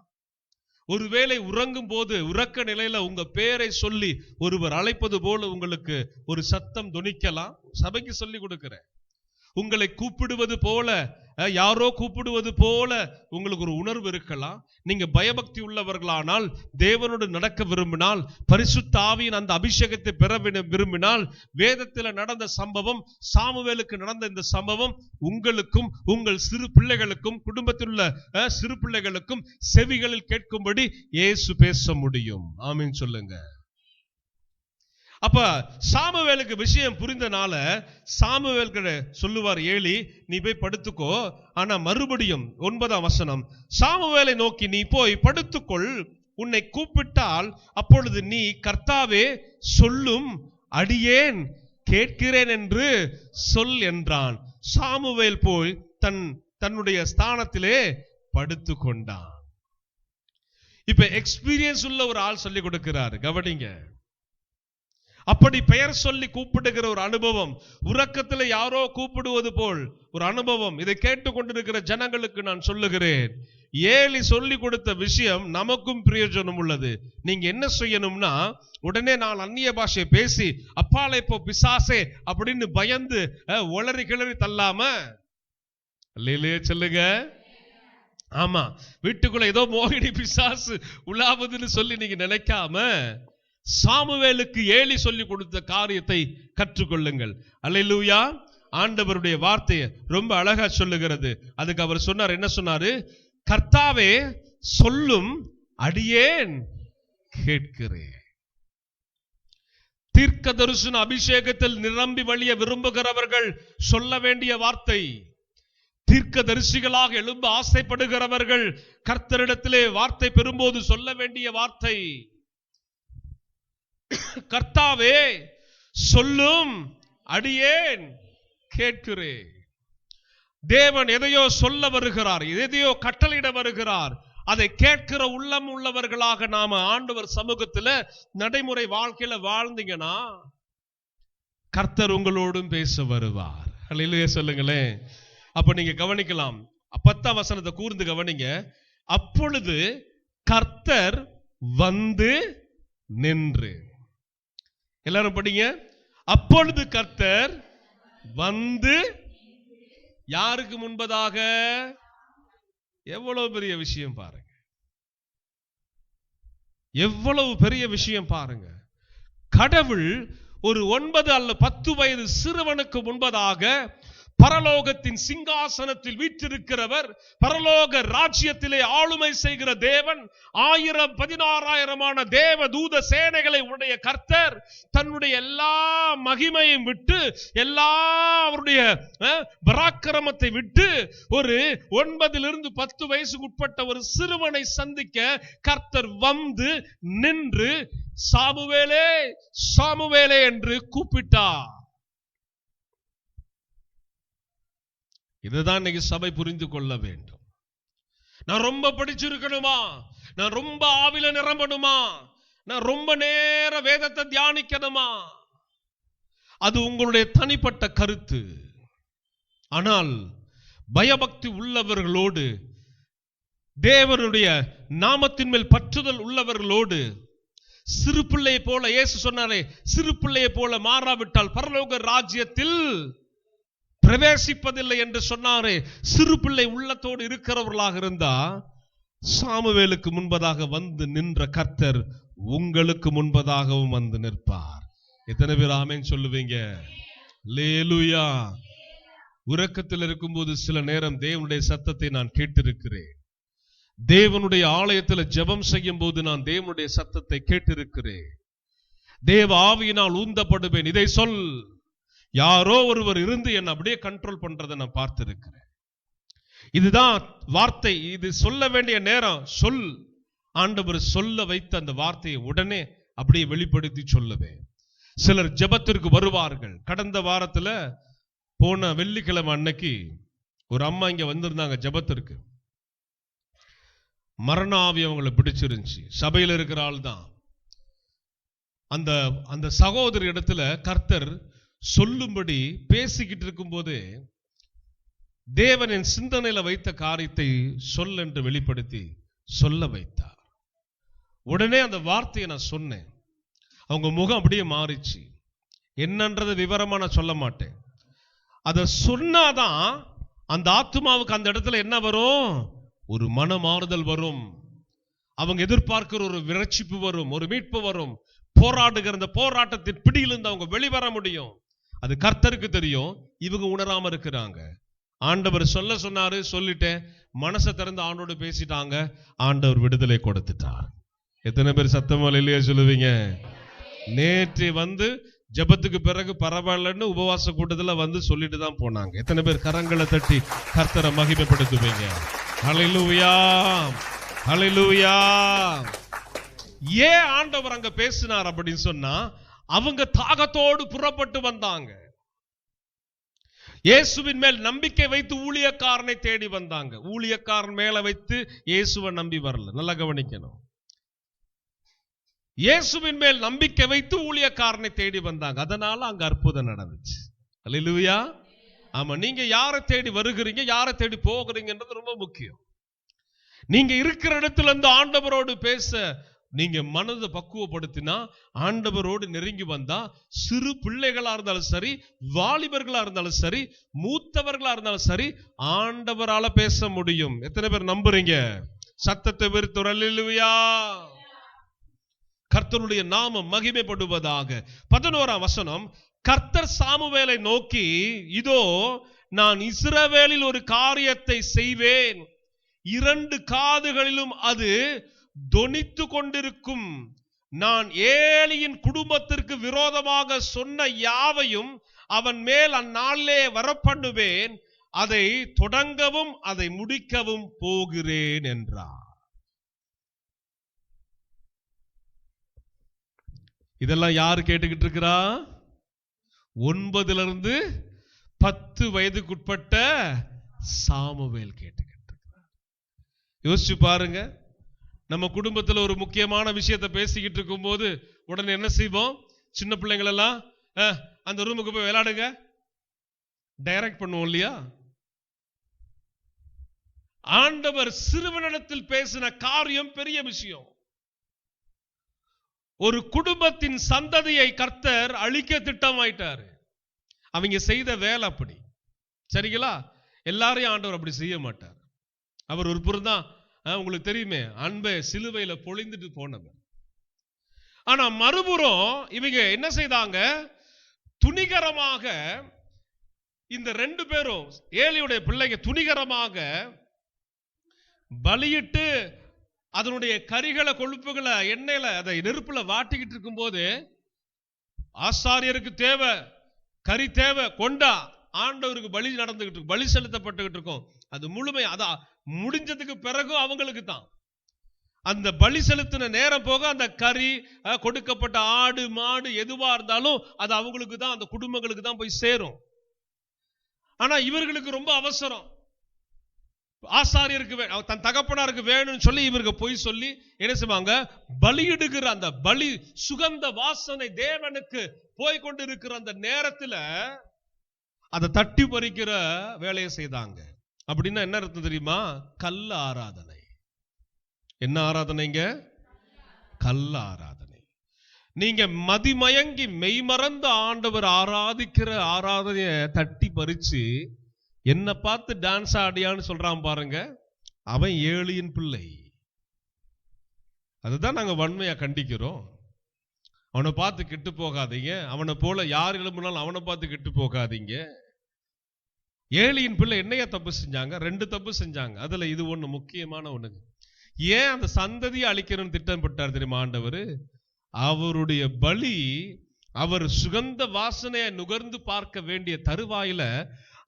Speaker 1: ஒருவேளை உறங்கும் போது உறக்க நிலையில உங்க பேரை சொல்லி ஒருவர் அழைப்பது போல உங்களுக்கு ஒரு சத்தம் தொனிக்கலாம். சபைக்கு சொல்லி கொடுக்கிறேன், உங்களை கூப்பிடுவது போல, யாரோ கூப்பிடுவது போல உங்களுக்கு ஒரு உணர்வு இருக்கலாம். நீங்க பயபக்தி உள்ளவர்களானால், தேவனோடு நடக்க விரும்பினால், பரிசுத்த ஆவியின் அந்த அபிஷேகத்தை பெற விரும்பினால், வேதத்தில் நடந்த சம்பவம், சாமுவேலுக்கு நடந்த இந்த சம்பவம் உங்களுக்கும் உங்கள் சிறு பிள்ளைகளுக்கும் குடும்பத்தில் உள்ள சிறு பிள்ளைகளுக்கும் செவிகளில் கேட்கும்படி இயேசு பேச முடியும். ஆமீன் சொல்லுங்க. அப்ப சாமுவேலுக்கு விஷயம் புரிந்தனால சாமுவேல் சொல்லுவார், ஏலி நீ போய் படுத்துக்கோ. ஆனா மறுபடியும் 9ஆம் வசனம், சாமுவேலை நோக்கி நீ போய் படுத்துக்கொள், உன்னை கூப்பிட்டால் அப்பொழுது நீ கர்த்தாவே சொல்லும், அடியேன் கேட்கிறேன் என்று சொல் என்றான். சாமுவேல் போய் தன்னுடைய ஸ்தானத்திலே படுத்து கொண்டான். இப்ப எக்ஸ்பீரியன்ஸ் உள்ள ஒரு ஆள் சொல்லி கொடுக்கிறார், கவனிங்க. அப்படி பெயர் சொல்லி கூப்பிடுகிற ஒரு அனுபவம், உறக்கத்தில் யாரோ கூப்பிடுவது போல் ஒரு அனுபவம். இதை கேட்டுக்கொண்டிருக்கிற ஜனங்களுக்கு நான் சொல்லுகிறேன், ஏலி சொல்லி கொடுத்த விஷயம் நமக்கும் பிரயோஜனம் உள்ளது. நீங்க என்ன செய்யணும்னா, உடனே நான் அந்நிய பாஷையை பேசி அப்பாலே போ பிசாசே அப்படின்னு பயந்து ஒளறி கிளறி தள்ளாம, அல்லேலூயா சொல்லுங்க. ஆமா, வீட்டுக்குள்ள ஏதோ மோகினி பிசாசு உலாவதுன்னு சொல்லி நீங்க நினைக்காம, சாமுவேலுக்கு ஏலி சொல்லி கொடுத்த காரியத்தை கற்றுக்கொள்ளுங்கள். அல்லேலூயா. ஆண்டவருடைய வார்த்தையை ரொம்ப அழகா சொல்லுகிறது. அதுக்கு அவர் சொன்னார், என்ன சொன்னாரு? கர்த்தாவே சொல்லும், அடியேன் கேட்கிறேன். தீர்க்கதரிசன அபிஷேகத்தில் நிரம்பி வழிய விரும்புகிறவர்கள் சொல்ல வேண்டிய வார்த்தை, தீர்க்கதரிசிகளாக எழும்ப ஆசைப்படுகிறவர்கள் கர்த்தரிடத்திலே வார்த்தை பெறும்போது சொல்ல வேண்டிய வார்த்தை, கர்த்தாவே சொல்லும், அடியேன் கேட்கிறேன். தேவன் எதையோ சொல்ல வருகிறார், எதையோ கட்டளையிட வருகிறார். அதை கேட்கிற உள்ளம் உள்ளவர்களாக நாம ஆண்டவர் சமூகத்துல நடைமுறை வாழ்க்கையில வாழ்ந்தீங்கன்னா கர்த்தர் உங்களோடும் பேச வருவார். அல்லேலூயா சொல்லுங்களேன். அப்ப நீங்க கவனிக்கலாம், 10ஆம் வசனத்தை கூர்ந்து கவனிங்க. அப்பொழுது கர்த்தர் வந்து நின்று, எல்லாரும் படிங்க. அப்பொழுது கர்த்தர் வந்து, யாருக்கு முன்பதாக? எவ்வளவு பெரிய விஷயம் பாருங்க, எவ்வளவு பெரிய விஷயம் பாருங்க. கடவுள் ஒரு 9 அல்லது 10 வயது சிறுவனுக்கு முன்பதாக பரலோகத்தின் சிங்காசனத்தில் வீற்றிருக்கிறவர், பரலோக ராஜ்யத்திலே ஆளுமை செய்கிற தேவன், 1000-16000 தேவ தூத சேனைகளை உடைய கர்த்தர் தன்னுடைய எல்லா மகிமையும் விட்டு, எல்லா அவருடைய பராக்கிரமத்தை விட்டு, ஒரு 9 - 10 வயசுக்கு உட்பட்ட ஒரு சிறுவனை சந்திக்க கர்த்தர் வந்து நின்று சாமுவேலே சாமுவேலே என்று கூப்பிட்டார். இதுதான் இன்னைக்கு சபை புரிந்து கொள்ள வேண்டும். நான் ரொம்ப படிச்சிருக்கணுமா, நான் ரொம்ப ஆவில நிரம்பணுமா, நான் ரொம்ப நேர வேதத்தை தியானிக்கணுமா, அது உங்களுடைய தனிப்பட்ட கருத்து. ஆனால் பயபக்தி உள்ளவர்களோடு, தேவனுடைய நாமத்தின் மேல் பற்றுதல் உள்ளவர்களோடு, சிறு பிள்ளையை போல, இயேசு சொன்னாரே, சிறு பிள்ளையை போல மாறாவிட்டால் பரலோக ராஜ்யத்தில் பிரவேசிப்பதில்லை என்று சொன்னாரே, சிறு பிள்ளை உள்ளத்தோடு இருக்கிறவர்களாக இருந்தா சாமுவேலுக்கு முன்பதாக வந்து நின்ற கர்த்தர் உங்களுக்கு முன்பதாகவும் வந்து நிற்பார். எத்தனை பேர் ஆமென் சொல்லுவீங்க? அல்லேலூயா. உறக்கத்தில் இருக்கும்போது சில நேரம் தேவனுடைய சத்தத்தை நான் கேட்டிருக்கிறேன். தேவனுடைய ஆலயத்தில் ஜெபம் செய்யும் போது நான் தேவனுடைய சத்தத்தை கேட்டிருக்கிறேன். தேவ ஆவியினால் ஊந்தப்படுவேன், இதை சொல். யாரோ ஒருவர் இருந்து என்னை அப்படியே கண்ட்ரோல் பண்றதை நான் பார்த்திருக்கிறேன். இதுதான் வார்த்தை, இது சொல்ல வேண்டிய நேரம், சொல். ஆண்டவர் சொல்ல வைத்த அந்த வார்த்தையை உடனே அப்படியே வெளிப்படுத்தி சொல்லுவேன். சிலர் ஜெபத்திற்கு வருவார்கள். கடந்த வாரத்துல போன வெள்ளிக்கிழமை அன்னைக்கு ஒரு அம்மா இங்க வந்திருந்தாங்க ஜெபத்திற்கு. மரணாவி அவங்களை பிடிச்சிருந்துச்சு. சபையில் இருக்கிற ஆள் தான். அந்த சகோதரி இடத்துல கர்த்தர் சொல்லும்படி பேசிக்கிட்டு இருக்கும் போது தேவனின் சிந்தனையில வைத்த காரியத்தை சொல் என்று வெளிப்படுத்தி சொல்ல வைத்தார். உடனே அந்த வார்த்தையை நான் சொன்னேன். அவங்க முகம் அப்படியே மாறிச்சு. என்னன்றது விவரமா நான் சொல்ல மாட்டேன். அதை சொன்னாதான் அந்த ஆத்துமாவுக்கு அந்த இடத்துல என்ன வரும்? ஒரு மனமாறுதல் வரும். அவங்க எதிர்பார்க்கிற ஒரு விரட்சிப்பு வரும், ஒரு மீட்பு வரும். போராடுகிற அந்த போராட்டத்தின் பிடியிலிருந்து அவங்க வெளிவர முடியும். அது கர்த்தருக்கு தெரியும். இவங்க உணராம இருக்கிறாங்க. ஆண்டவர் சொல்ல சொன்னாரு, சொல்லிட்டேன். மனசை திறந்து ஆண்டோடு பேசிட்டாங்க. ஆண்டவர் விடுதலை கொடுத்துட்டார். எத்தனை பேர் சத்தமா இல்லையா சொல்லுவீங்க? நேற்று வந்து ஜெபத்துக்கு பிறகு பரவாயில்லன்னு உபவாச கூட்டத்தில் வந்து சொல்லிட்டு தான் போனாங்க. எத்தனை பேர் கரங்களை தட்டி கர்த்தரை மகிமைப்படுத்துவீங்க? ஹல்லேலூயா, ஹல்லேலூயா. ஏன் ஆண்டவர் அங்க பேசினார் அப்படின்னு சொன்னா, அவங்க தாகத்தோடு புறப்பட்டு வந்தாங்க. இயேசுவின் மேல் நம்பிக்கை வைத்து ஊழியக்காரனை தேடி வந்தாங்க. ஊழியக்காரன் மேல வைத்து இயேசுவை நம்பி வரல. நல்லா கவனிக்கணும். இயேசுவின் மேல் நம்பிக்கை வைத்து ஊழியக்காரனை தேடி வந்தாங்க. அதனால அங்க அற்புதம் நடந்துச்சு. அல்லேலூயா. ஆமா, நீங்க யாரை தேடி வருகிறீங்க, யாரை தேடி போகிறீங்கன்றது ரொம்ப முக்கியம். நீங்க இருக்கிற இடத்துல இருந்து ஆண்டவரோடு பேச நீங்க மனதை பக்குவப்படுத்தினா, ஆண்டவரோடு நெருங்கி வந்தா, சிறு பிள்ளைகளா இருந்தாலும் சரி, வாலிபர்களா இருந்தாலும் சரி, மூத்தவர்களா இருந்தாலும் சரி, ஆண்டவரால பேச முடியும். எத்தனை பேர் நம்புறீங்க? சத்தத்தை விருத்து அல்லேலூயா. கர்த்தருடைய நாமம் மகிமைப்படுவதாக. 11ஆம் வசனம், கர்த்தர் சாமுவேலை நோக்கி, இதோ நான் இஸ்ரவேலில் ஒரு காரியத்தை செய்வேன், 2 காதுகளிலும் அது தொனித்து கொண்டிருக்கும். நான் ஏலியின் குடும்பத்திற்கு விரோதமாக சொன்ன யாவையும் அவன் மேல் அந்நாளிலே வரப்பண்ணுவேன், அதை தொடங்கவும் அதை முடிக்கவும் போகிறேன் என்றார். இதெல்லாம் யாரு கேட்டுக்கிட்டு இருக்கிறா? 9 to 10 வயதுக்குட்பட்ட சாமுவேல் கேட்டுக்கிட்டு இருக்கிறார். யோசிச்சு பாருங்க. நம்ம குடும்பத்தில் ஒரு முக்கியமான விஷயத்தை பேசிக்கிட்டு இருக்கும் போது உடனே என்ன செய்வோம்? சின்ன பிள்ளைங்கள் எல்லாம் அந்த ரூமுக்கு போய் விளையாடுங்க, டைரக்ட் பண்ணுவோம் இல்லையா? ஆண்டவர் சிறுவனிடத்தில் பேசின காரியம் பெரிய விஷயம். ஒரு குடும்பத்தின் சந்ததியை கர்த்தர் அழிக்க திட்டமாயிட்டாரு. அவங்க செய்த வேலை அப்படி. சரிங்களா? எல்லாரையும் ஆண்டவர் அப்படி செய்ய மாட்டார். அவர் ஒரு புறம் தான், உங்களுக்கு தெரியுமே, அன்பை சிலுவையில பொழிந்துட்டு போனவர். ஆனா மறுபுறம் இவங்க என்ன செய்தாங்க? துணிகரமாக இந்த 2 பேரும், ஏலியுடைய பிள்ளைங்க துணிகரமாக பலியிட்டு அதனுடைய கரிகளை கொழுப்புகளை எண்ணெயில அதை நெருப்புல வாட்டிக்கிட்டு இருக்கும் போது, ஆசாரியருக்கு தேவை, கறி தேவை, கொண்டா, ஆண்டவருக்கு பலி நடந்துகிட்டு இருக்கும், பலி செலுத்தப்பட்டுகிட்டு இருக்கும். அது முழுமை அதான் முடிஞ்சதுக்கு பிறகு அவங்களுக்கு தான். அந்த பலி செலுத்தின நேரம் போக அந்த கறி, கொடுக்கப்பட்ட ஆடு மாடு எதுவா இருந்தாலும் அது அவங்களுக்கு தான், அந்த குடும்பங்களுக்கு தான் போய் சேரும். ஆனா இவர்களுக்கு ரொம்ப அவசரம். ஆசாரியருக்கு தன் தகப்பனாருக்கு வேணும்னு சொல்லி இவருக்கு போய் சொல்லி என்ன செய்வாங்க? பலியிடுகிற அந்த பலி சுகந்த வாசனை தேவனுக்கு போய் கொண்டு இருக்கிற அந்த நேரத்தில் அதை தட்டி பறிக்கிற வேலையை செய்தாங்க. அப்படின்னா என்ன அர்த்தம் தெரியுமா? கல்ல ஆராதனை. என்ன ஆராதனைங்க? கல்ல ஆராதனை. நீங்க மதிமயங்கி மெய்மறந்த ஆண்டவர் ஆராதிக்கிற ஆராதனையை தட்டி பறிச்சு என்ன பார்த்து டான்ஸ் ஆடியான்னு சொல்றான் பாருங்க, அவன் ஏலியின் பிள்ளை. அதுதான் நாங்க வன்மையா கண்டிக்கிறோம். அவனை பார்த்து கெட்டு போகாதீங்க. அவனை போல யார் எழும்பினாலும் அவனை பார்த்து கெட்டு போகாதீங்க. ஏலியின் பிள்ளை என்னையா தப்பு செஞ்சாங்க? 2 தப்பு செஞ்சாங்க. அதுல இது ஒண்ணு முக்கியமான ஒண்ணு. ஏன் அந்த சந்ததியை அழிக்கணும்னு திட்டமிட்டார் தெரியுமா ஆண்டவர்? அவருடைய பலி, அவர் சுகந்த வாசனையை நுகர்ந்து பார்க்க வேண்டிய தருவாயில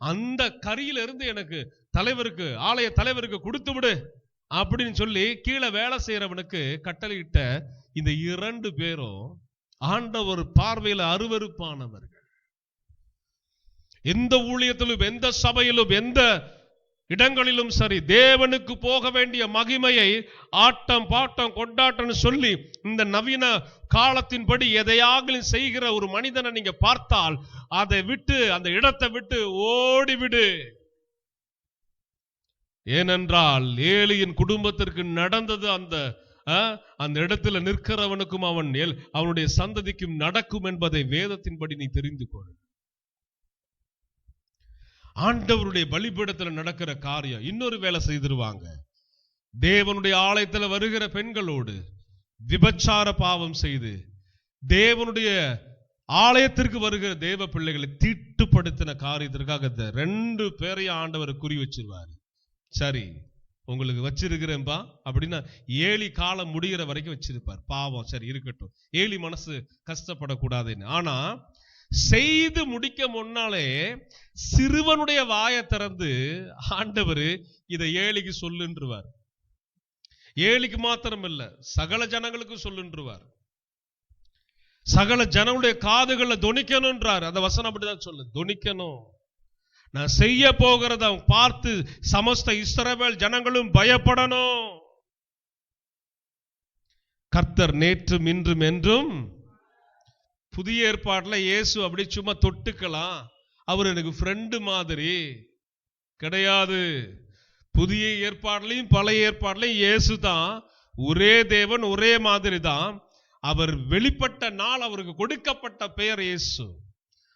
Speaker 1: அந்த கரியிலிருந்து எனக்கு தலைவருக்கு, ஆலய தலைவருக்கு கொடுத்து விடு அப்படின்னு சொல்லி கீழே வேலை செய்யறவனுக்கு கட்டளையிட்ட இந்த 2 பேரும் ஆண்டவர் பார்வையில் அருவருப்பானவர்கள். எந்த ஊழியத்திலும், எந்த சபையிலும், எந்த இடங்களிலும் சரி, தேவனுக்கு போக வேண்டிய மகிமையை ஆட்டம் பாட்டம் கொண்டாட்டம் சொல்லி இந்த நவீன காலத்தின்படி எதையாக செய்கிற ஒரு மனிதனை நீங்க பார்த்தால் அதை விட்டு, அந்த இடத்தை விட்டு ஓடிவிடு. ஏனென்றால் ஏலியின் குடும்பத்திற்கு நடந்தது அந்த இடத்துல நிற்கிறவனுக்கும் அவனுடைய சந்ததிக்கும் நடக்கும் என்பதை வேதத்தின்படி நீ தெரிந்து கொள். ஆண்டவருடைய பலிபீடத்தில் நடக்கிற காரியம் இன்னொரு வேலை செய்திருவாங்க. தேவனுடைய ஆலயத்தில் வருகிற பெண்களோடு விபச்சார பாவம் செய்து தேவனுடைய ஆலயத்திற்கு வருகிற தேவ பிள்ளைகளை தீட்டுப்படுத்தின காரியத்திற்காக 2 பேரையும் ஆண்டவர் குறி வச்சிருவாரு. சரி, உங்களுக்கு வச்சிருக்கிறேன்பா அப்படின்னா ஏலி காலம் முடிகிற வரைக்கும் வச்சிருப்பார். பாவம் சரி இருக்கட்டும், ஏலி மனசு கஷ்டப்படக்கூடாதுன்னு. ஆனா செய்து முடிக்க முன்னாலே சிறுவனுடைய வாயை திறந்து ஆண்டவர் இதை ஏலிக்கு சொல்லுன்றுவார். ஏலிக்கு மாத்திரம் இல்ல, சகல ஜனங்களுக்கு சொல்லுன்றுவார். சகல ஜனங்களுடைய காதுகள்ல தொனிக்கணும்ன்றார். அந்த வசனம் அப்படிதான் சொல்லு, தொனிக்கணும். நான் செய்ய போகிறத பார்த்து சமஸ்த இஸ்ரவேல் ஜனங்களும் பயப்படணும். கர்த்தர் நேற்றும் இன்றும் என்றும். புதிய ஏற்பாட்டுல இயேசு அப்படி சும்மா தொட்டுக்கலாம், அவர் எனக்கு ஃப்ரெண்டு மாதிரி கிடையாது. புதிய ஏற்பாடுலையும் பழைய ஏற்பாடுலையும் இயேசு தான் ஒரே தேவன், ஒரே மாதிரி தான். அவர் வெளிப்பட்ட நாள், அவருக்கு கொடுக்கப்பட்ட பெயர் இயேசு.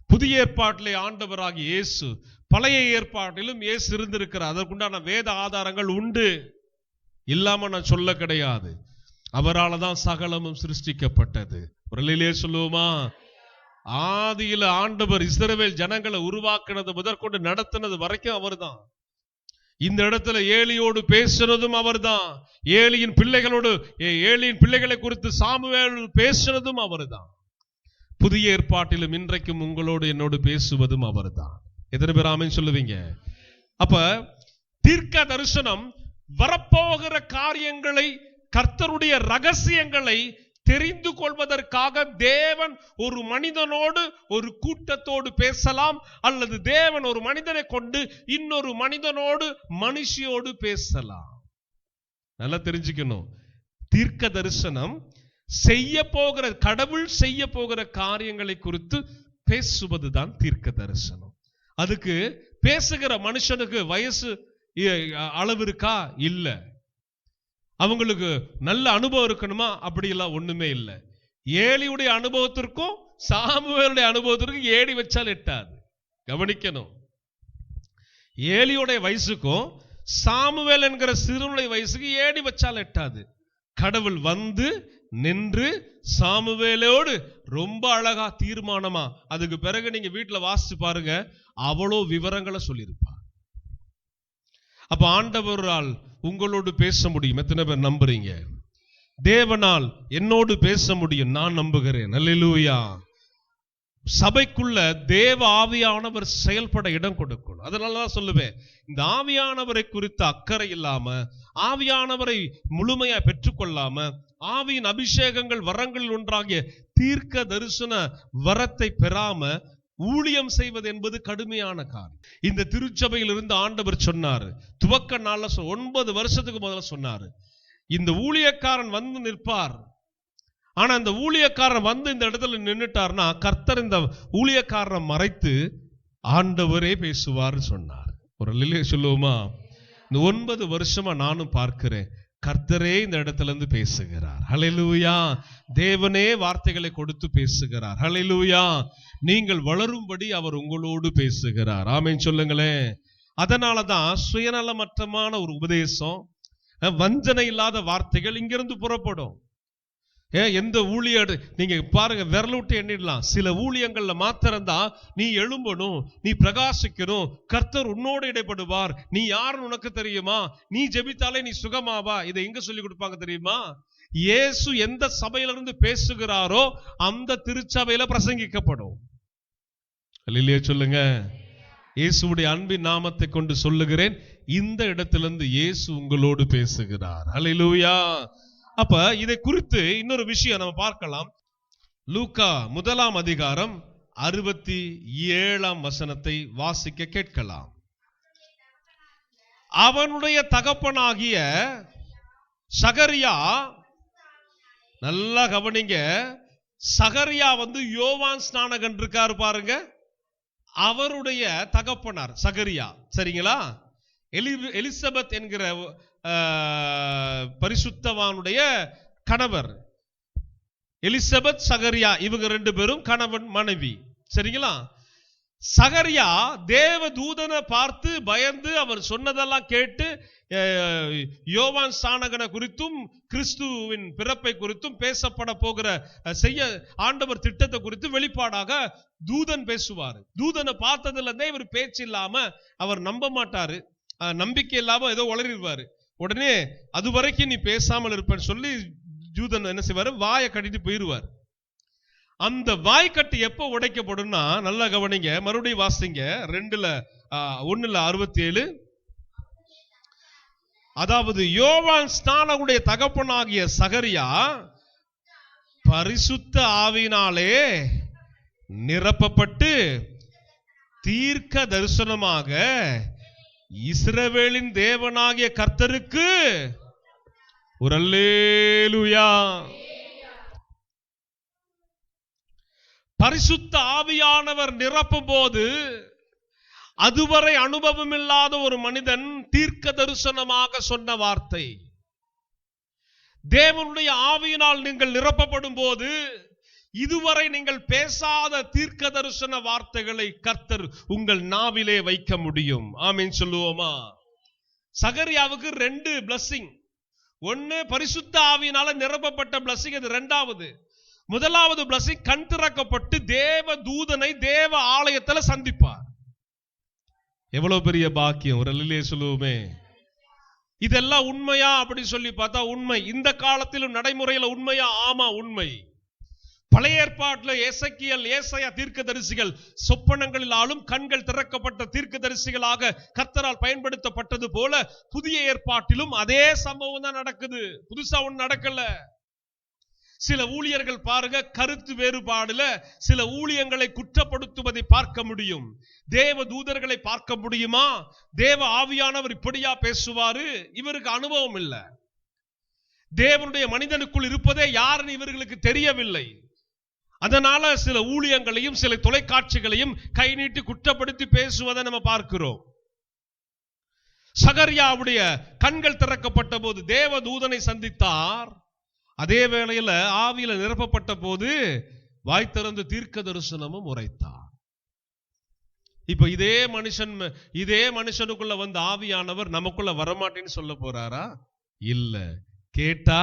Speaker 1: புதிய ஏற்பாட்டிலே ஆண்டவராகிய இயேசு, பழைய ஏற்பாட்டிலும் இயேசு இருந்திருக்கிறார். அதற்குண்டான வேத ஆதாரங்கள் உண்டு, இல்லாம நான் சொல்ல கிடையாது. அவரால் தான் சகலமும் சிருஷ்டிக்கப்பட்டது. ஒரு சொல்லுவோமா? ஆதியில ஆண்டவர் இஸ்ரவேல் ஜனங்களை உருவாக்குனது முதற்கொண்டு நடத்தினது வரைக்கும் அவர்தான். இந்த இடத்துல ஏலியோடு பேசுனதும் அவர்தான். ஏலியின் பிள்ளைகளை குறித்து சாமுவேல் பேசுனதும் அவர்தான். புதிய ஏற்பாட்டிலும் இன்றைக்கும் உங்களோடு என்னோடு பேசுவதும் அவர்தான். எத்தனை பேர் ஆமென் சொல்லுவீங்க? அப்ப தீர்க்க தரிசனம் வரப்போகிற காரியங்களை, கர்த்தருடைய ரகசியங்களை தெரிந்து கொள்வதற்காக தேவன் ஒரு மனிதனோடு, ஒரு கூட்டத்தோடு பேசலாம், அல்லது தேவன் ஒரு மனிதனை கொண்டு இன்னொரு மனிதனோடு, மனுஷியோடு பேசலாம். நல்லா தெரிஞ்சுக்கணும், தீர்க்க தரிசனம் செய்ய போகிற, கடவுள் செய்ய போகிற காரியங்களை குறித்து பேசுவதுதான் தீர்க்க தரிசனம். அதுக்கு பேசுகிற மனுஷனுக்கு வயசு அளவு இருக்கா? இல்ல. அவங்களுக்கு நல்ல அனுபவம் இருக்கணுமா? அப்படி எல்லாம் ஒண்ணுமே இல்லை. ஏலியுடைய அனுபவத்திற்கும் சாமுவேலுடைய அனுபவத்திற்கும் ஏடி வச்சால் எட்டாது. கவனிக்கணும், ஏலியுடைய வயசுக்கும் சாமுவேல் என்கிற சிறுவனுடைய வயசுக்கு ஏடி வச்சால் எட்டாது. கடவுள் வந்து நின்று சாமுவேலோடு ரொம்ப அழகா தீர்மானமா, அதுக்கு பிறகு நீங்க வீட்டுல வாசிச்சு பாருங்க, அவ்வளோ விவரங்களை சொல்லியிருப்பார். அப்ப ஆண்டவரால் உங்களோடு பேச முடியும். எத்தனை பேர் நம்புறீங்க? தேவனால் என்னோடு பேச முடியும், நான் நம்புகிறேன். அல்லேலூயா. சபைக்குள்ள தேவ ஆவியானவர் செயல்பட இடம் கொடுக்கணும். அதனாலதான் சொல்லுவேன், இந்த ஆவியானவரை குறித்த அக்கறை இல்லாம, ஆவியானவரை முழுமையா பெற்றுக்கொள்ளாம, ஆவியின் அபிஷேகங்கள் வரங்கள் ஒன்றாகிய தீர்க்க தரிசன வரத்தை பெறாம ஊழியம் செய்வது என்பது கடுமையான காரியம். இந்த திருச்சபையில் இருந்து ஆண்டவர் சொன்னாரு, துவக்க நாள்ல 9 வருஷத்துக்கு முதல்ல சொன்னாரு, இந்த ஊழியக்காரன் வந்து நிற்பார். ஆனா இந்த ஊழியக்காரன் வந்து இந்த இடத்துல நின்னுட்டார்னா கர்த்தர் இந்த ஊழியக்காரனை மறைத்து ஆண்டவரே பேசுவார் சொன்னார். ஒரு அல்லேலூயா சொல்லுவோமா? இந்த 9 வருஷமா நானும் பார்க்கிறேன், கர்த்தரே இந்த இடத்துல இருந்து பேசுகிறார். ஹல்லேலூயா. தேவனே வார்த்தைகளை கொடுத்து பேசுகிறார். ஹல்லேலூயா. நீங்கள் வளரும்படி அவர் உங்களோடு பேசுகிறார். ஆமென் சொல்லுங்களேன். அதனாலதான் சுயநலமற்றமான ஒரு உபதேசம், வஞ்சனை இல்லாத வார்த்தைகள் இங்கிருந்து புறப்படும். எந்த ஊழியர் நீங்க பாருங்க, விரலூட்டி எண்ணிடலாம். சில ஊழியங்கள்ல மாத்திரம்தான் நீ எழும்பணும், நீ பிரகாசிக்கணும், கர்த்தர் உன்னோடு இடைப்படுவார், நீ யாருன்னு உனக்கு தெரியுமா, நீ ஜெபித்தாலே நீ சுகமாவா. இதை எங்க சொல்லி கொடுப்பாங்க தெரியுமா? இயேசு எந்த சபையிலிருந்து பேசுகிறாரோ அந்த திருச்சபையில பிரசங்கிக்கப்படும். அல்லேலூயா சொல்லுங்க. இயேசுடைய அன்பின் நாமத்தை கொண்டு சொல்லுகிறேன், இந்த இடத்திலிருந்து இயேசு உங்களோடு பேசுகிறார். அல்லேலூயா. அப்ப இதை குறித்து இன்னொரு விஷயம் நம்ம பார்க்கலாம். லூக்கா 1 அதிகாரம் 67 வாசிக்க கேட்கலாம். அவனுடைய தகப்பனாகிய சகரியா, நல்லா கவனிங்க, சகரியா யோவான் ஸ்நானகன் இருக்காரு பாருங்க, அவருடைய தகப்பனார் சகரியா. சரிங்களா? எலிசபெத் என்கிற பரிசுத்தவானுடைய கணவர். எலிசபெத் சகரியா இவங்க 2 பேரும் கணவன் மனைவி. சரிங்களா? சகரியா தேவ தூதனை பார்த்து பயந்து அவர் சொன்னதெல்லாம் கேட்டு யோவான் ஸ்நானகனை குறித்தும் கிறிஸ்துவின் பிறப்பை குறித்தும் பேசப்பட போகிற செய்ய ஆண்டவர் திட்டத்தை குறித்து வெளிப்பாடாக தூதன் பேசுவார். தூதனை பார்த்ததுல இருந்தே இவர் பேச்சு இல்லாம அவர் நம்ப மாட்டாரு, நம்பிக்கை இல்லாம ஏதோ உளறிடுவாரு. உடனே அது வரைக்கும் நீ பேசாமல் இருப்பேன்னு சொல்லி தூதன் என்ன செய்வாரு, வாயை கட்டிட்டு போயிருவார். அந்த வாய்க்கட்டு எப்ப உடைக்கப்படும்னா, நல்லா கவனிங்க, மறுபடியும் வாசிங்க 1:67. அதாவது யோவான் ஸ்நானகனுடைய தகப்பனாகிய சகரியா பரிசுத்த ஆவியினாலே நிரப்பப்பட்டு தீர்க்க தரிசனமாக இஸ்ரவேலின் தேவனாகிய கர்த்தருக்கு ஒரு அல்லேலூயா. பரிசுத்த ஆவியானவர் நிரப்பும் போது அதுவரை அனுபவம் இல்லாத ஒரு மனிதன் தீர்க்க தரிசனமாக சொன்ன வார்த்தை. தேவனுடைய ஆவியினால் நீங்கள் நிரப்பப்படும் போது இதுவரை நீங்கள் பேசாத தீர்க்க தரிசன வார்த்தைகளை கர்த்தர் உங்கள் நாவிலே வைக்க முடியும். ஆமென் சொல்லுவோமா? சகரியாவுக்கு 2 blessing. ஒன்னு பரிசுத்த ஆவியினால நிரப்பப்பட்ட blessing, அது 2வது. முதலாவது blessing, கண் திறக்கப்பட்டு தேவ தூதனை தேவ ஆலயத்தில் சந்திப்பார். எவ்வளவு பெரிய பாக்கியம்! ஒரு அல்லேலூயா சொல்லுவோமே. இதெல்லாம் உண்மையா அப்படி சொல்லி பார்த்தா உண்மை. இந்த காலத்திலும் நடைமுறையில உண்மையா? ஆமா, உண்மை. பழைய ஏற்பாட்டில் எசேக்கியேல், ஏசாயா தீர்க்கதரிசிகள் சொப்பனங்களிலாலும் கண்கள் திறக்கப்பட்ட தீர்க்கதரிசிகளாக கர்த்தரால் பயன்படுத்தப்பட்டது போல புதிய ஏற்பாட்டிலும் அதே சம்பவம் தான் நடக்குது. புதுசா ஒண்ணு நடக்கல. சில ஊழியர்கள் பாருங்க, கருத்து வேறுபாடுல சில ஊழியங்களை குற்றப்படுத்துவதை பார்க்க முடியும். தேவ தூதர்களை பார்க்க முடியுமா? தேவ ஆவியானவர் இப்படியா பேசுவாரு? இவருக்கு அனுபவம் இல்ல. தேவனுடைய மனிதனுக்குள் இருப்பதே யாருன்னு இவர்களுக்கு தெரியவில்லை. அதனால சில ஊழியங்களையும் சில தொலைக்காட்சிகளையும் கை நீட்டி குற்றப்படுத்தி பேசுவதை நம்ம பார்க்கிறோம். சகரியாவுடைய கண்கள் திறக்கப்பட்ட போது தேவ தூதனை சந்தித்தார். அதே வேளையில ஆவியில நிரப்பப்பட்ட போது வாய் திறந்து தீர்க்க தரிசனமும் உரைத்தார். இப்ப இதே மனுஷனுக்குள்ள வந்து ஆவியானவர் நமக்குள்ள வரமாட்டேன்னு சொல்ல போறாரா? இல்ல. கேட்டா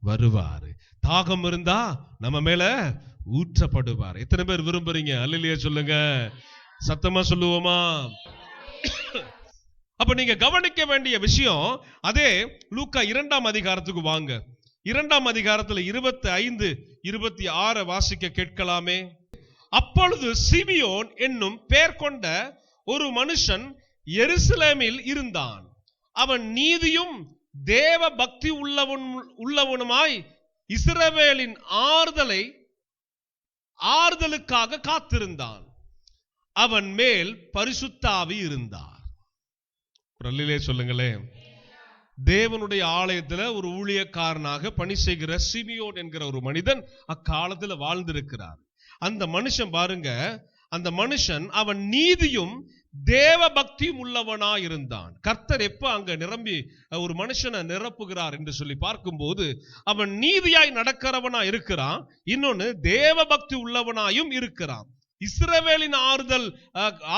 Speaker 1: வருவாரு. தாகம் இருந்தா நம்ம மேல ஊற்றப்படுவார். எத்தனை பேர் விரும்புறீங்க? அல்லேலூயா சொல்லுங்க, சத்தமா சொல்லுவோமா? அப்ப நீங்க கவனிக்க வேண்டிய விஷயம் அதே. லூக்கா 2 அதிகாரத்துக்கு வாங்க. 2 அதிகாரத்துல 25, 26 வாசிக்க கேட்கலாமே. அப்பொழுது சிமியோன் என்னும் பெயர் கொண்ட ஒரு மனுஷன் எருசலேமில் இருந்தான். அவன் நீதியும் தேவ பக்தி உள்ளவனுமாய் இஸ்ரவேலின் ஆறுதலுக்காக காத்திருந்தான். அவன் மேல் பரிசுத்த ஆவி இருந்தார். சொல்லுங்களேன். தேவனுடைய ஆலயத்துல ஒரு ஊழியக்காரனாக பணி செய்கிற சிமியோன் என்கிற ஒரு மனிதன் அக்காலத்துல வாழ்ந்திருக்கிறார். அந்த மனுஷன் பாருங்க, அந்த மனுஷன் அவன் நீதியும் தேவ பக்தியும் உள்ளவனா இருந்தான். கர்த்தர் எப்ப அங்க நிரம்பி ஒரு மனுஷனை நிரப்புகிறார் என்று சொல்லி பார்க்கும்போது அவன் நீதியாய் நடக்கிறவனா இருக்கிறான், இன்னொன்னு தேவ பக்தி உள்ளவனாயும் இருக்கிறான். இஸ்ரவேலின்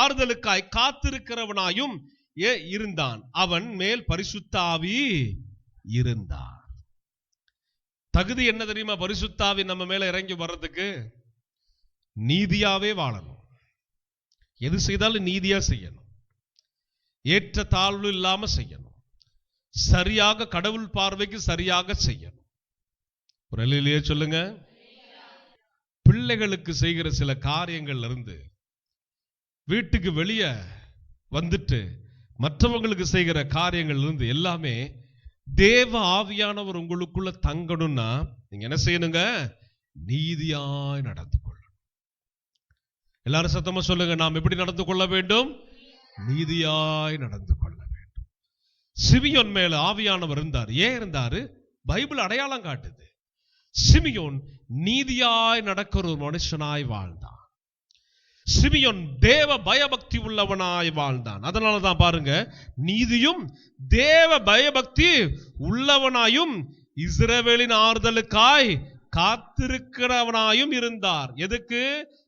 Speaker 1: ஆறுதலுக்காய் காத்திருக்கிறவனாயும் இருந்தான். அவன் மேல் பரிசுத்த ஆவி இருந்தார். தகுதி என்ன தெரியுமா? பரிசுத்த ஆவி நம்ம மேல இறங்கி வர்றதுக்கு நீதியாவே வாழணும். எது செய்தாலும் நீதியா செய்யணும். ஏற்ற தாழ்வு இல்லாம செய்யணும். சரியாக கடவுள் பார்வைக்கு சரியாக செய்யணும். ஒரு அல்லேலூயா சொல்லுங்க. பிள்ளைகளுக்கு செய்கிற சில காரியங்கள்ல இருந்து வீட்டுக்கு வெளியே வந்துட்டு மற்றவங்களுக்கு செய்கிற காரியங்கள் இருந்து எல்லாமே தேவ ஆவியானவர் உங்களுக்குள்ள தங்கணும்னா நீங்க என்ன செய்யணுங்க? நீதியாய் நடந்து கொள்ளணும். எல்லாரும் சத்தமா சொல்லுங்க, நாம் எப்படி நடந்து கொள்ள வேண்டும்? நீதியாய் நடந்து கொள்ள வேண்டும். சிமியோன் மேல ஆவியானவர் இருந்தார். ஏன் இருந்தாரு? பைபிள் அடையாளம் காட்டுது. சிமியோன் நீதியாய் நடக்கிற ஒரு மனுஷனாய் வாழ்ந்தான். சிமியோன் தேவ பயபக்தி உள்ளவனாய் வாழ்ந்தான். அதனாலதான் பாருங்க, நீதியும் தேவ பயபக்தி உள்ளவனாயும் இஸ்ரவேலின் ஆறுதலுக்காய் காத்திருக்கிறவனாயும் இருந்தார். எதுக்கு?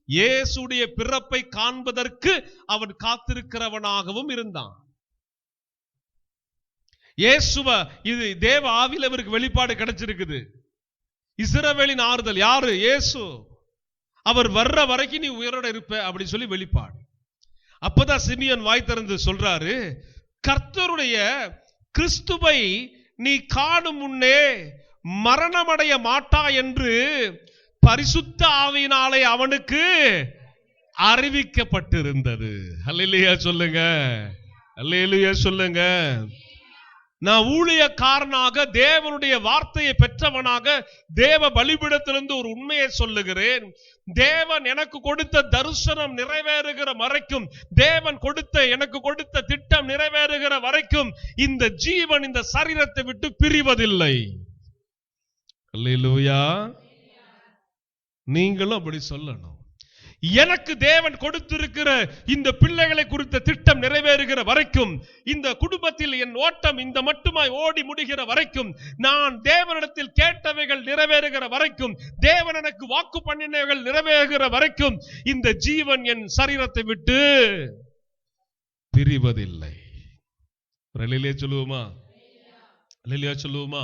Speaker 1: இயேசுடைய பிறப்பை காண்பதற்கு அவன் காத்திருக்கிறவனாகவும் இருந்தான். இயேசுவ இது தேவ ஆவியில இவருக்கு வெளிப்பாடு கிடைச்சிருக்குது. இஸ்ரவேலின் ஆறுதல் யாரு? இயேசு. அவர் வர்ற வரைக்கும் நீ உயிரோட இருப்ப அப்படி சொல்லி வெளிப்பாடு. அப்பதான் சிமியோன் வாய் திறந்து சொல்றாரு, கர்த்தருடைய கிறிஸ்துவை நீ காணும் முன்னே மரணமடைய மாட்டா என்று பரிசுத்த ஆவியினாலே அவனுக்கு அறிவிக்கப்பட்டிருந்தது. அல்லேலூயா சொல்லுங்க, அல்லேலூயா சொல்லுங்க. நான் ஊழியக்காரனாக தேவனுடைய வார்த்தையை பெற்றவனாக தேவ பலிபீடத்திலிருந்து ஒரு உண்மையை சொல்லுகிறேன். தேவன் எனக்கு கொடுத்த தரிசனம் நிறைவேறுகிற வரைக்கும், தேவன் எனக்கு கொடுத்த திட்டம் நிறைவேறுகிற வரைக்கும் இந்த ஜீவன் இந்த சரீரத்தை விட்டு பிரிவதில்லை. அல்லேலூயா. நீங்களும் அப்படி சொல்லணும். எனக்கு தேவன் கொடுத்திருக்கிற இந்த பிள்ளைகளை குறித்த திட்டம் நிறைவேறுகிற வரைக்கும், இந்த குடும்பத்தில் என் ஓட்டம் இந்த மட்டுமாய் ஓடி முடிகிற வரைக்கும், நான் தேவனிடத்தில் கேட்டவைகள் நிறைவேறுகிற வரைக்கும், தேவன் எனக்கு வாக்கு பண்ணினவைகள் நிறைவேறுகிற வரைக்கும் இந்த ஜீவன் என் சரீரத்தை விட்டு பிரிவதில்லை. அல்லேலூயா சொல்லுவோமா? அல்லேலூயா சொல்லுவோமா?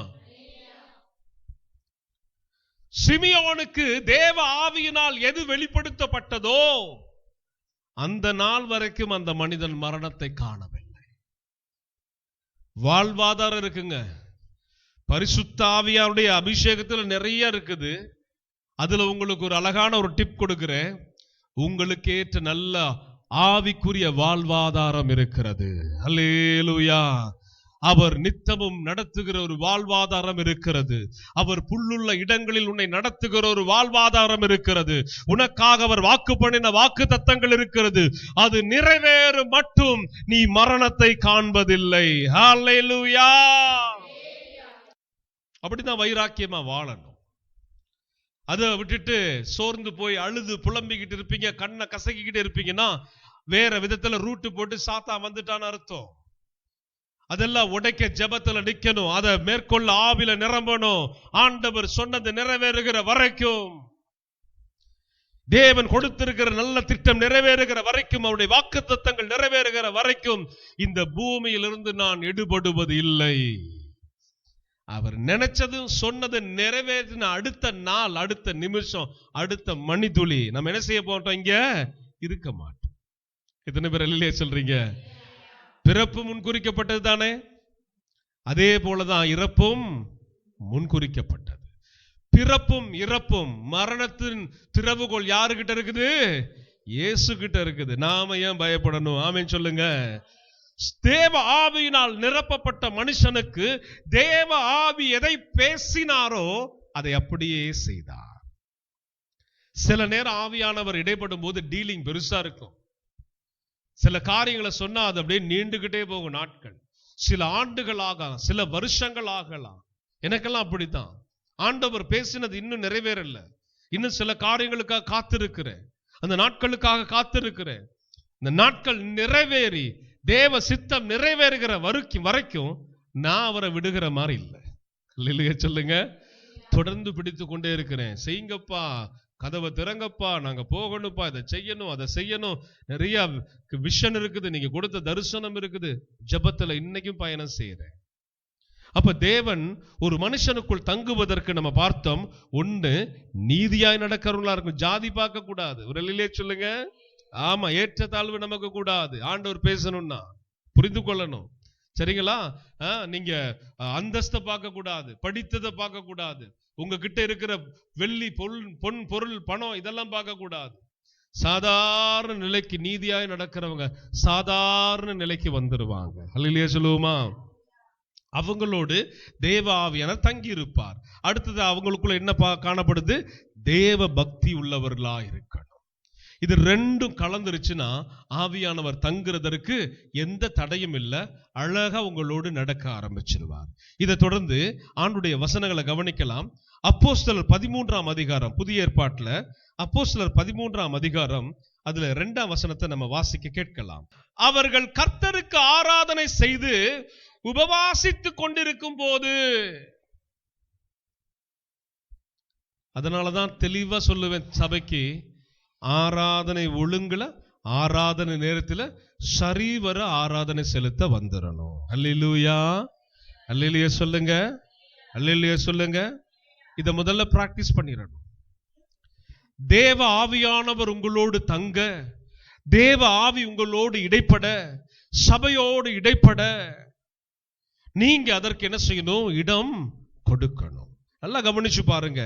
Speaker 1: சிமியோனுக்கு தேவ ஆவியினால் எது வெளிப்படுத்தப்பட்டதோ அந்த நாள் வரைக்கும் அந்த மனிதன் மரணத்தை காணவில்லை. வாழ்வாதாரம் இருக்குங்க. பரிசுத்த ஆவியாருடைய அபிஷேகத்தில் நிறைய இருக்குது. அதுல உங்களுக்கு ஒரு அழகான ஒரு டிப் கொடுக்கிறேன். உங்களுக்கு ஏற்ற நல்ல ஆவிக்குரிய வாழ்வாதாரம் இருக்கிறது. அல்லேலூயா. அவர் நித்தமும் நடத்துகிற ஒரு வாழ்வாதாரம் இருக்கிறது. அவர் புல்லுள்ள இடங்களில் உன்னை நடத்துகிற ஒரு வாழ்வாதாரம் இருக்கிறது. உனக்காக அவர் வாக்கு பண்ணின வாக்கு தத்தங்கள் இருக்கிறது. அது நிறைவேறும் மட்டும் நீ மரணத்தை காண்பதில்லை. ஹல்லேலூயா. அப்படிதான் வைராக்கியமா வாழணும். அதை விட்டுட்டு சோர்ந்து போய் அழுது புலம்பிக்கிட்டு இருப்பீங்க, கண்ணை கசக்கிக்கிட்டு இருப்பீங்கன்னா வேற விதத்துல ரூட்டு போட்டு சாத்தா வந்துட்டான்னு அர்த்தம். அதெல்லாம் உடைக்க ஜெபத்துல நிக்கணும். அதை மேற்கொள்ள ஆவில நிரம்பணும். ஆண்டவர் சொன்னது நிறைவேறுகிற வரைக்கும், தேவன் கொடுத்திருக்கிற நல்ல திட்டம் நிறைவேறுகிற வரைக்கும், அவருடைய வாக்குத்தத்தங்கள் நிறைவேறுகிற வரைக்கும் இந்த பூமியிலிருந்து நான் எடுபடுவது இல்லை. அவர் நினைச்சதும் சொன்னது நிறைவேறின அடுத்த நாள், அடுத்த நிமிஷம், அடுத்த மணித்துளி நம்ம என்ன செய்ய போட்டோம்? இங்க இருக்க மாட்டோம். எத்தனை பேர் அல்லேலூயா சொல்றீங்க? பிறப்பு முன்குறிக்கப்பட்டது தானே, அதே போலதான் இறப்பும் முன்குறிக்கப்பட்டது. பிறப்பும் இறப்பும் மரணத்தின் திறவுகோல் யாருகிட்ட இருக்குது? இயேசு கிட்ட இருக்குது. நாம ஏன் பயப்படணும்? ஆமென் சொல்லுங்க. தேவ ஆவியினால் நிரப்பப்பட்ட மனுஷனுக்கு தேவ ஆவி எதை பேசினாரோ அதை அப்படியே செய்தார். சில நேரம் ஆவியானவர் இடைப்படும் போது டீலிங் பெருசா இருக்கும். சில காரியங்களை சொன்னா அது அப்படியே நீண்டுகிட்டே போகும். நாட்கள், சில ஆண்டுகள் ஆகலாம், சில வருஷங்கள் ஆகலாம். எனக்கெல்லாம் அப்படித்தான். ஆண்டவர் பேசினது இன்னும் நிறைவேறல. இன்னும் சில காரியங்களுக்காக காத்திருக்கிறேன். அந்த நாட்களுக்காக காத்திருக்கிறேன். இந்த நாட்கள் நிறைவேறி தேவ சித்தம் நிறைவேறுகிற வரைக்கும் நான் அவரை விடுகிற மாதிரி இல்லை. இல்லையா சொல்லுங்க. தொடர்ந்து பிடித்து கொண்டே இருக்கிறேன். செய்யுங்கப்பா, கதவை திறங்கப்பா, நாங்க போகணும்ப்பா, இதை செய்யணும், அதை செய்யணும். நிறைய விஷன் இருக்குது, நீங்க கொடுத்த தரிசனம் இருக்குது. ஜெபத்துல இன்னைக்கும் பயணம் செய்யறேன். அப்ப தேவன் ஒரு மனுஷனுக்குள் தங்குவதற்கு நம்ம பார்த்தோம். ஒண்ணு, நீதியாய் நடக்கிறவங்களா இருக்கும். ஜாதி பார்க்க கூடாது. ஒரு இல்லையே சொல்லுங்க. ஆமா, ஏற்றத்தாழ்வு நமக்கு கூடாது. ஆண்டவர் பேசணும்னா புரிந்து கொள்ளணும். சரிங்களா? நீங்க அந்தஸ்தை பார்க்க கூடாது, படித்ததை பார்க்க கூடாது, உங்ககிட்ட இருக்கிற வெள்ளி பொன் பொருள் பணம் இதெல்லாம் பார்க்க கூடாது. சாதாரண நிலைக்கு, நீதியாய் நடக்கிறவங்க சாதாரண நிலைக்கு வந்துருவாங்க. அல்லேலூயா சொல்லுவோமா? அவங்களோடு தேவ ஆவியானவர் தங்கி இருப்பார். அடுத்தது அவங்களுக்குள்ள என்ன காணப்படுது? தேவ பக்தி உள்ளவர்களா இருக்கணும். இது ரெண்டும் கலந்துருச்சுன்னா ஆவியானவர் தங்குறதற்கு எந்த தடையும் இல்லை. அழகா உங்களோடு நடக்க ஆரம்பிச்சிருவார். இதை தொடர்ந்து ஆண்டுடைய வசனங்களை கவனிக்கலாம். அப்போஸ்தலர் 13ஆம் அதிகாரம், புதிய ஏற்பாட்டுல அப்போஸ்தலர் 13ஆம் அதிகாரம், அதுல 2ஆம் வசனத்தை நம்ம வாசிக்க கேட்கலாம். அவர்கள் கர்த்தருக்கு ஆராதனை செய்து உபவாசித்துக் கொண்டிருக்கும் போது, அதனாலதான் தெளிவா சொல்லுவேன் சபைக்கு, ஆராதனை ஒழுங்குல, ஆராதனை நேரத்துல சரிவர ஆராதனை செலுத்த வந்துடணும். அல்லேலூயா, அல்லேலூயா சொல்லுங்க, அல்லேலூயா சொல்லுங்க. இத முதல்ல பிராக்டிஸ் பண்ணிடணும். தேவ ஆவியானவர் உங்களோடு தங்க, தேவ ஆவி உங்களோடு இடைப்பட, சபையோடு இடைப்பட நீங்க அதற்கு என்ன செய்யணும்? இடம் கொடுக்கணும். நல்லா கவனிச்சு பாருங்க.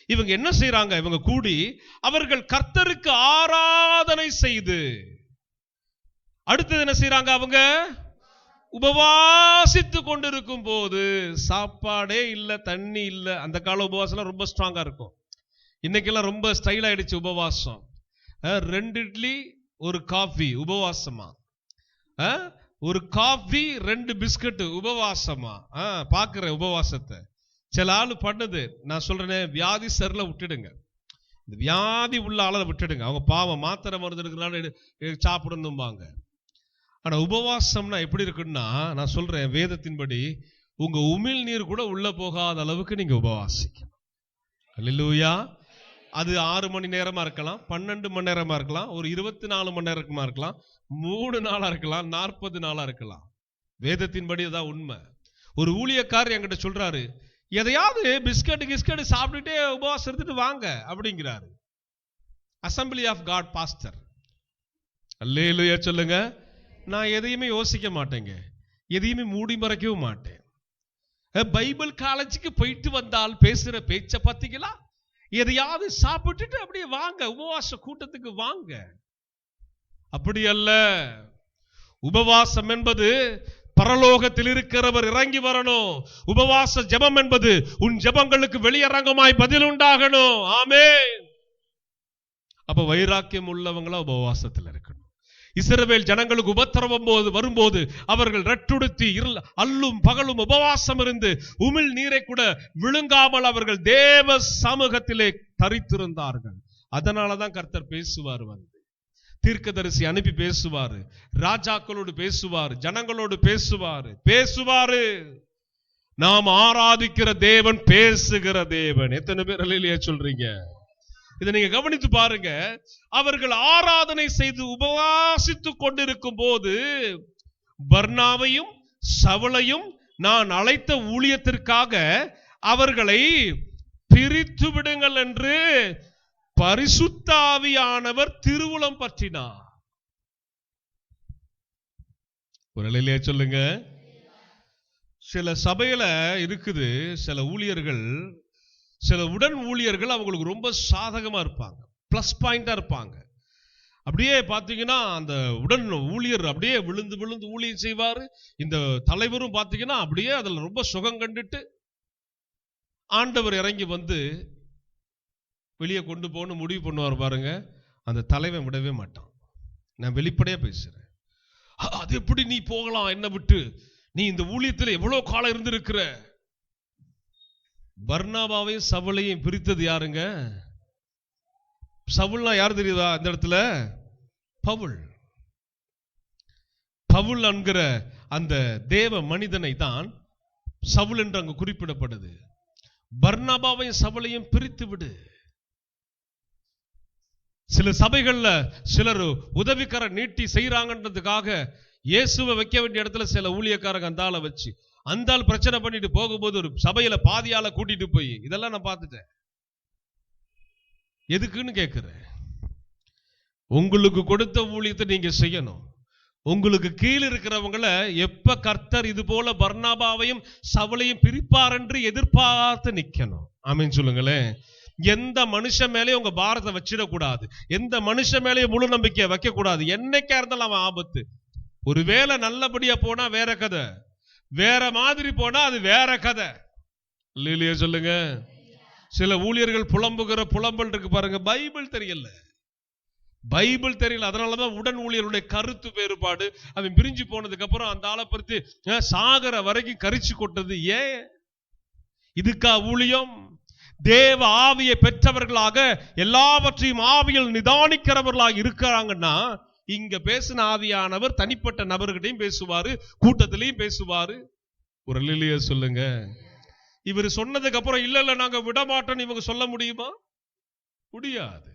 Speaker 1: இவங்க என்ன செய்யறாங்க? இவங்க கூடி அவர்கள் கர்த்தருக்கு ஆராதனை செய்து, அடுத்தது என்ன செய்யறாங்க? அவங்க உபவாசித்து கொண்டிருக்கும் போது, சாப்பாடே இல்ல, தண்ணி இல்ல. அந்த கால உபவாசம் ரொம்ப ஸ்ட்ராங்கா இருக்கும். இன்னைக்கெல்லாம் ரொம்ப ஸ்டைல் ஆயிடுச்சு உபவாசம். 2 இட்லி 1 காஃபி உபவாசமா, ஒரு காஃபி 2 பிஸ்கட் உபவாசமா. பாக்குற உபவாசத்தை சில ஆளு பண்ணுது. நான் சொல்றேன், வியாதி சரில விட்டுடுங்க, இந்த வியாதி உள்ள ஆளை விட்டுடுங்க. அவங்க பாவம் மாத்திரை மருந்து இருக்கிறனால சாப்பிடணும்பாங்க. ஆனா உபவாசம்னா எப்படி இருக்குன்னா, நான் சொல்றேன் வேதத்தின்படி உங்க உமிழ் நீர் கூட உள்ள போகாத அளவுக்கு நீங்க உபவாசிக்கணும். அல்லேலூயா. அது 6 மணி நேரமா இருக்கலாம், 12 மணி நேரமா இருக்கலாம், ஒரு 24 மணி நேரமா இருக்கலாம், 3 நாளா இருக்கலாம், 40 நாளா இருக்கலாம். வேதத்தின்படி அதான் உண்மை. ஒரு ஊழியக்காரர் என்கிட்ட சொல்றாரு, எதையாவது பிஸ்கட் சாப்பிட்டுட்டே உபவாசம் எடுத்துட்டு வாங்க அப்படிங்கிறாரு. Assembly of God pastor. Hallelujah சொல்லுங்க. நான் எதையுமே யோசிக்க மாட்டேங்க, எதையுமே மூடி மறைக்கவும் மாட்டேன். பைபிள் காலேஜுக்கு போயிட்டு வந்தால் பேசுற பேச்ச பார்த்தீங்களா? எதையாவது சாப்பிட்டுட்டு அப்படியே வாங்க, உபவாச கூட்டத்துக்கு வாங்க. அப்படி அல்ல. உபவாசம் என்பது பரலோகத்தில் இருக்கிறவர் இறங்கி வரணும். உபவாச ஜெபம் என்பது உன் ஜெபங்களுக்கு வெளியரங்கமாய் பதில் உண்டாகணும். ஆமென். அப்ப வைராக்கியம் உள்ளவங்களா உபவாசத்தில் இருக்கணும். இஸ்ரவேல் ஜனங்களுக்கு உபத்திரவம் வரும்போது அவர்கள் ரெட்டுடுத்தி அல்லும் பகலும் உபவாசம் இருந்து உமிழ் நீரை கூட விழுங்காமல் அவர்கள் தேவ சமூகத்திலே தரித்திருந்தார்கள். அதனாலதான் கர்த்தர் பேசுவார், வந்து தீர்க்கதரிசி அனுப்பி பேசுவாரு, ராஜாக்களோடு பேசுவாரு, ஜனங்களோடு பேசுவாரு. நாம் ஆராதிக்கிற தேவன் பேசுகிற தேவன். எத்தனை பேர் அல்லேலூயா சொல்றீங்க? இதை நீங்க கவனித்து பாருங்க. அவர்கள் ஆராதனை செய்து உபவாசித்துக் கொண்டிருக்கும் போது பர்னாவையும் சவுலையும் நான் அழைத்த ஊழியத்திற்காக அவர்களை பிரித்து விடுங்கள் என்று பரிசுத்த ஆவியானவர் திருவுளம் பற்றினார். ஒரு அல்லேலூயா சொல்லுங்க. சில சபையில இருக்குது சில ஊழியர்கள், சில உடன் ஊழியர்கள் அவங்களுக்கு ரொம்ப சாதகமா இருப்பாங்க, பிளஸ் பாயிண்டா இருப்பாங்க. அப்படியே பாத்தீங்கன்னா அந்த உடன் ஊழியர் அப்படியே விழுந்து விழுந்து ஊழியம் செய்வாரு. இந்த தலைவரும் பாத்தீங்கன்னா அப்படியே அதுல ரொம்ப சுகம் கண்டுட்டு ஆண்டவர் இறங்கி வந்து வெளியே கொண்டு போகணும் முடிவு பண்ணுவார் பாருங்க. அந்த தலைவன் விடவே மாட்டான். நான் வெளிப்படையா பேசுறேன். அது எப்படி நீ போகலாம் என்ன விட்டு? நீ இந்த ஊழியத்தில் எவ்வளவு காலம் இருந்திருக்கிற. பர்னாபாவையும் சவுலையும் பிரித்தது யாருங்க? சவுல்னா யார் தெரியுதா? இந்த இடத்துல பவுல் என்கிற அந்த தேவ மனிதனை தான் சவுல் என்று அங்கு குறிப்பிடப்படுது. பர்னாபாவையும் சவுலையும் பிரித்து விடு. சில சபைகள்ல சிலர் உதவிக்கர நீட்டி செய்யறாங்கன்றதுக்காக இயேசுவை வைக்க வேண்டிய இடத்துல சில ஊழியக்காரங்க அந்த ஆளை வச்சு அந்த ஆள் பிரச்சனை பண்ணிட்டு போகும்போது ஒரு சபையில பாதியால கூட்டிட்டு போய் இதெல்லாம் நான் பார்த்துட்டேன். எதுக்குன்னு கேட்கிறேன். உங்களுக்கு கொடுத்த ஊழியத்தை நீங்க செய்யணும். உங்களுக்கு கீழ் இருக்கிறவங்களை எப்ப கர்த்தர் இது போல பர்னாபாவையும் சவுலையும் பிரிப்பார் என்று எதிர்பார்த்து நிக்கணும். ஆமென் சொல்லுங்களேன். எந்த மனுஷன் மேலேயும் உங்க பாரத்தை வச்சிடக்கூடாது. எந்த மனுஷன் மேலேயும் முழு நம்பிக்கையை வைக்க கூடாது. என்னைக்கா இருந்தாலும் அவன் ஆபத்து. ஒருவேளை நல்லபடியா போனா வேற கதை, வேற மாதிரி போனா அது வேற கதை. இல்லையே சொல்லுங்க. சில ஊழியர்கள் புலம்புகிற புலம்பல் இருக்கு பாருங்க, பைபிள் தெரியல, பைபிள் தெரியல. அதனாலதான் உடன் ஊழியருடைய கருத்து வேறுபாடு. அவன் பிரிஞ்சு போனதுக்கு அப்புறம் அந்த ஆளை பற்றி சாகர வரைக்கும் கரிச்சு கொட்டது. ஏன்? இதுக்கா ஊழியம்? தேவ ஆவியை பெற்றவர்களாக எல்லாவற்றையும் ஆவியில் நிதானிக்கிறவர்களாக இருக்கிறாங்கன்னா, இங்க பேசின ஆவியானவர் தனிப்பட்ட நபர்கிட்டையும் பேசுவாரு, கூட்டத்திலையும் பேசுவாரு. ஒரு அல்லேலூயா சொல்லுங்க. இவர் சொன்னதுக்கு அப்புறம் இல்ல இல்ல நாங்க விட மாட்டோம்னு இவங்க சொல்ல முடியுமா? முடியாது.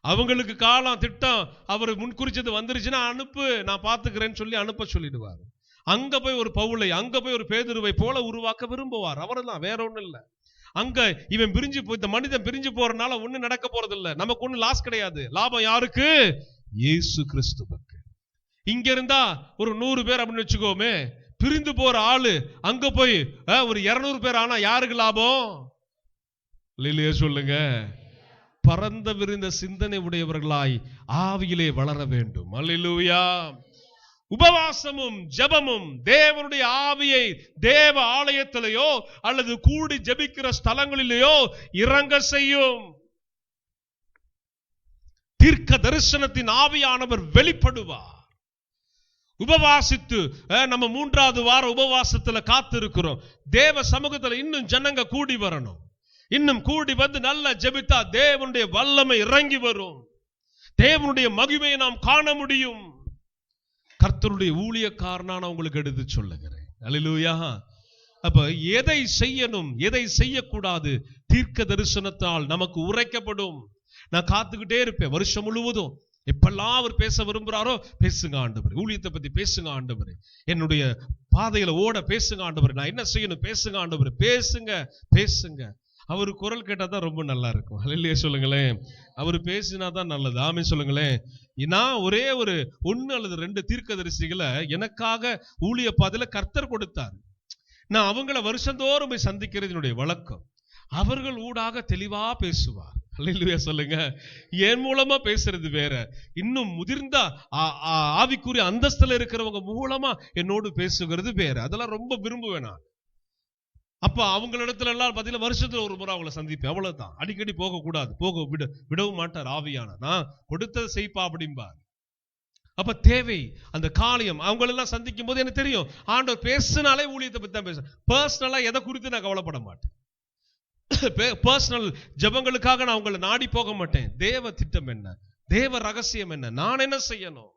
Speaker 1: அவங்களுக்கு காலம் திட்டம் அவர் முன்குறிச்சது வந்துருச்சுன்னா அனுப்பு, நான் பாத்துக்கிறேன்னு சொல்லி அனுப்ப சொல்லிடுவார். அங்க போய் ஒரு பவுலை, அங்க போய் ஒரு பேதுருவை போல உருவாக்க விரும்புவார். அவர்தான், வேற ஒண்ணும் இல்ல. அங்க இவன் பிரிஞ்சு போய், இந்த மனிதன் பிரிஞ்சு போறதுனால ஒண்ணு நடக்க போறது இல்ல, நமக்கு ஒண்ணு லாஸ் கிடையாது. லாபம் யாருக்கு? இயேசு கிறிஸ்துவுக்கு. இங்க இருந்தா ஒரு 100 பேர் அப்படின்னு வச்சுக்கோமே, பிரிந்து போற ஆளு அங்க போய் ஒரு 200 பேர் ஆனா யாருக்கு லாபம்? இல்லையே சொல்லுங்க. பரந்த விரிந்த சிந்தனை உடையவர்களாய் ஆவியிலே வளர வேண்டும். அல்லேலூயா. உபவாசமும் ஜெபமும் தேவனுடைய ஆவியை தேவ ஆலயத்திலேயோ அல்லது கூடி ஜெபிக்கிற ஸ்தலங்களிலேயோ இறங்க செய்யும். தீர்க்க தரிசனத்தின் ஆவியானவர் வெளிப்படுவார். உபவாசித்து நம்ம 3வது வார உபவாசத்துல காத்து இருக்கிறோம். தேவ சமூகத்துல இன்னும் ஜனங்க கூடி வரணும். இன்னும் கூடி வந்து நல்லா ஜெபித்தா தேவனுடைய வல்லமை இறங்கி வரும். தேவனுடைய மகிமையை நாம் காண முடியும். கர்த்தருடைய ஊழியக்காரனான உங்களுக்கு எடுத்து சொல்லுகிறேன். அல்லேலூயா. அப்ப எதை செய்யணும், எதை செய்யக்கூடாது, தீர்க்க தரிசனத்தால் நமக்கு உரைக்கப்படும். நான் காத்துக்கிட்டே இருப்பேன் வருஷம் முழுவதும். எப்பெல்லாம் அவர் பேச விரும்புறாரோ, பேசுங்க ஆண்டவரே, ஊழியத்தை பத்தி பேசுங்க ஆண்டவரே, என்னுடைய பாதையில ஓட பேசுங்க ஆண்டவரே, நான் என்ன செய்யணும் பேசுங்க ஆண்டவரே, பேசுங்க பேசுங்க. அவரு குரல் கேட்டா தான் ரொம்ப நல்லா இருக்கும். அல்லேலூயா சொல்லுங்களேன். அவரு பேசினா தான் நல்லது. ஆமென் சொல்லுங்களேன். நான் ஒரே ஒரு 1 அல்லது 2 தீர்க்கதரிசிகளை எனக்காக ஊழிய பாதையில கர்த்தர் கொடுத்தார். நான் அவங்கள வருஷந்தோறும் போய் சந்திக்கிறது என்னுடைய வழக்கம். அவர்கள் ஊடாக தெளிவா பேசுவார். அல்லேலூயா சொல்லுங்க. என் மூலமா பேசுறது வேற, இன்னும் முதிர்ந்த ஆவிக்குரிய அந்தஸ்துல இருக்கிறவங்க மூலமா என்னோடு பேசுகிறது வேற. அதெல்லாம் ரொம்ப விரும்புவேன் நான். அப்ப அவங்களிடத்துல எல்லாம் பாத்தீங்கன்னா வருஷத்துல ஒரு முறை அவங்களை சந்திப்பேன், அவ்வளவுதான். அடிக்கடி போக கூடாது, போக விடவும் மாட்டார் ஆவியான. நான் கொடுத்ததை செய்ப்பா அப்படிம்பார். அப்ப தேவை அந்த காரியம். அவங்களெல்லாம் சந்திக்கும் போது எனக்கு தெரியும், ஆண்டவர் பேசினாலே ஊழியத்தை பத்தி தான் பேச. பர்சனலா எதை குறித்து நான் கவலைப்பட மாட்டேன். பர்சனல் ஜெபங்களுக்காக நான் உங்களை நாடி போக மாட்டேன். தேவ திட்டம் என்ன, தேவ ரகசியம் என்ன, நான் என்ன செய்யணும்.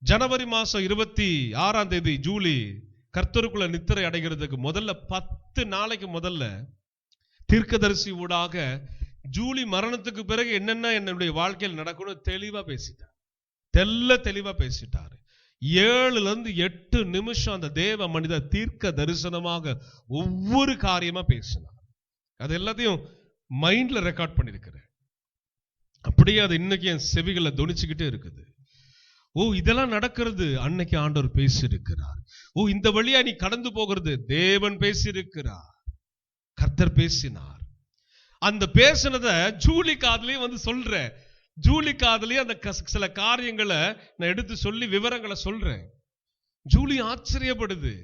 Speaker 1: ஜனவரி மாசம் 26ஆம் தேதி ஜூலி கர்த்தருக்குள்ள நித்திரை அடைகிறதுக்கு முதல்ல 10 நாளைக்கு முதல்ல தீர்க்கதரிசி ஊடாக ஜூலி மரணத்துக்கு பிறகு என்னென்ன என்னுடைய வாழ்க்கையில் நடக்கணும் தெளிவா பேசிட்டார். தெளிவா பேசிட்டாரு. 7ல இருந்து 8 நிமிஷம் அந்த தேவ மனிதர் தீர்க்க தரிசனமாக ஒவ்வொரு காரியமா பேசினார். அது எல்லாத்தையும் மைண்ட்ல ரெக்கார்ட் பண்ணிருக்கிறேன். அப்படியே அது இன்னைக்கு என் செவிகளை தொனிச்சுக்கிட்டே இருக்குது. ஓ, இதெல்லாம் நடக்கிறது அன்னைக்கு ஆண்டவர் பேசி இருக்கிறார். ஓ, இந்த வழியா நீ கடந்து போகிறது தேவன் பேசி இருக்கிறார், கர்த்தர் பேசினார். அந்த பேசினத ஜூலி காதுலயே வந்து சொல்றேன். ஜூலி காதுலயே அந்த சில காரியங்களை நான் எடுத்து சொல்லி விவரங்களை சொல்றேன். ஜூலி ஆச்சரியப்படுது.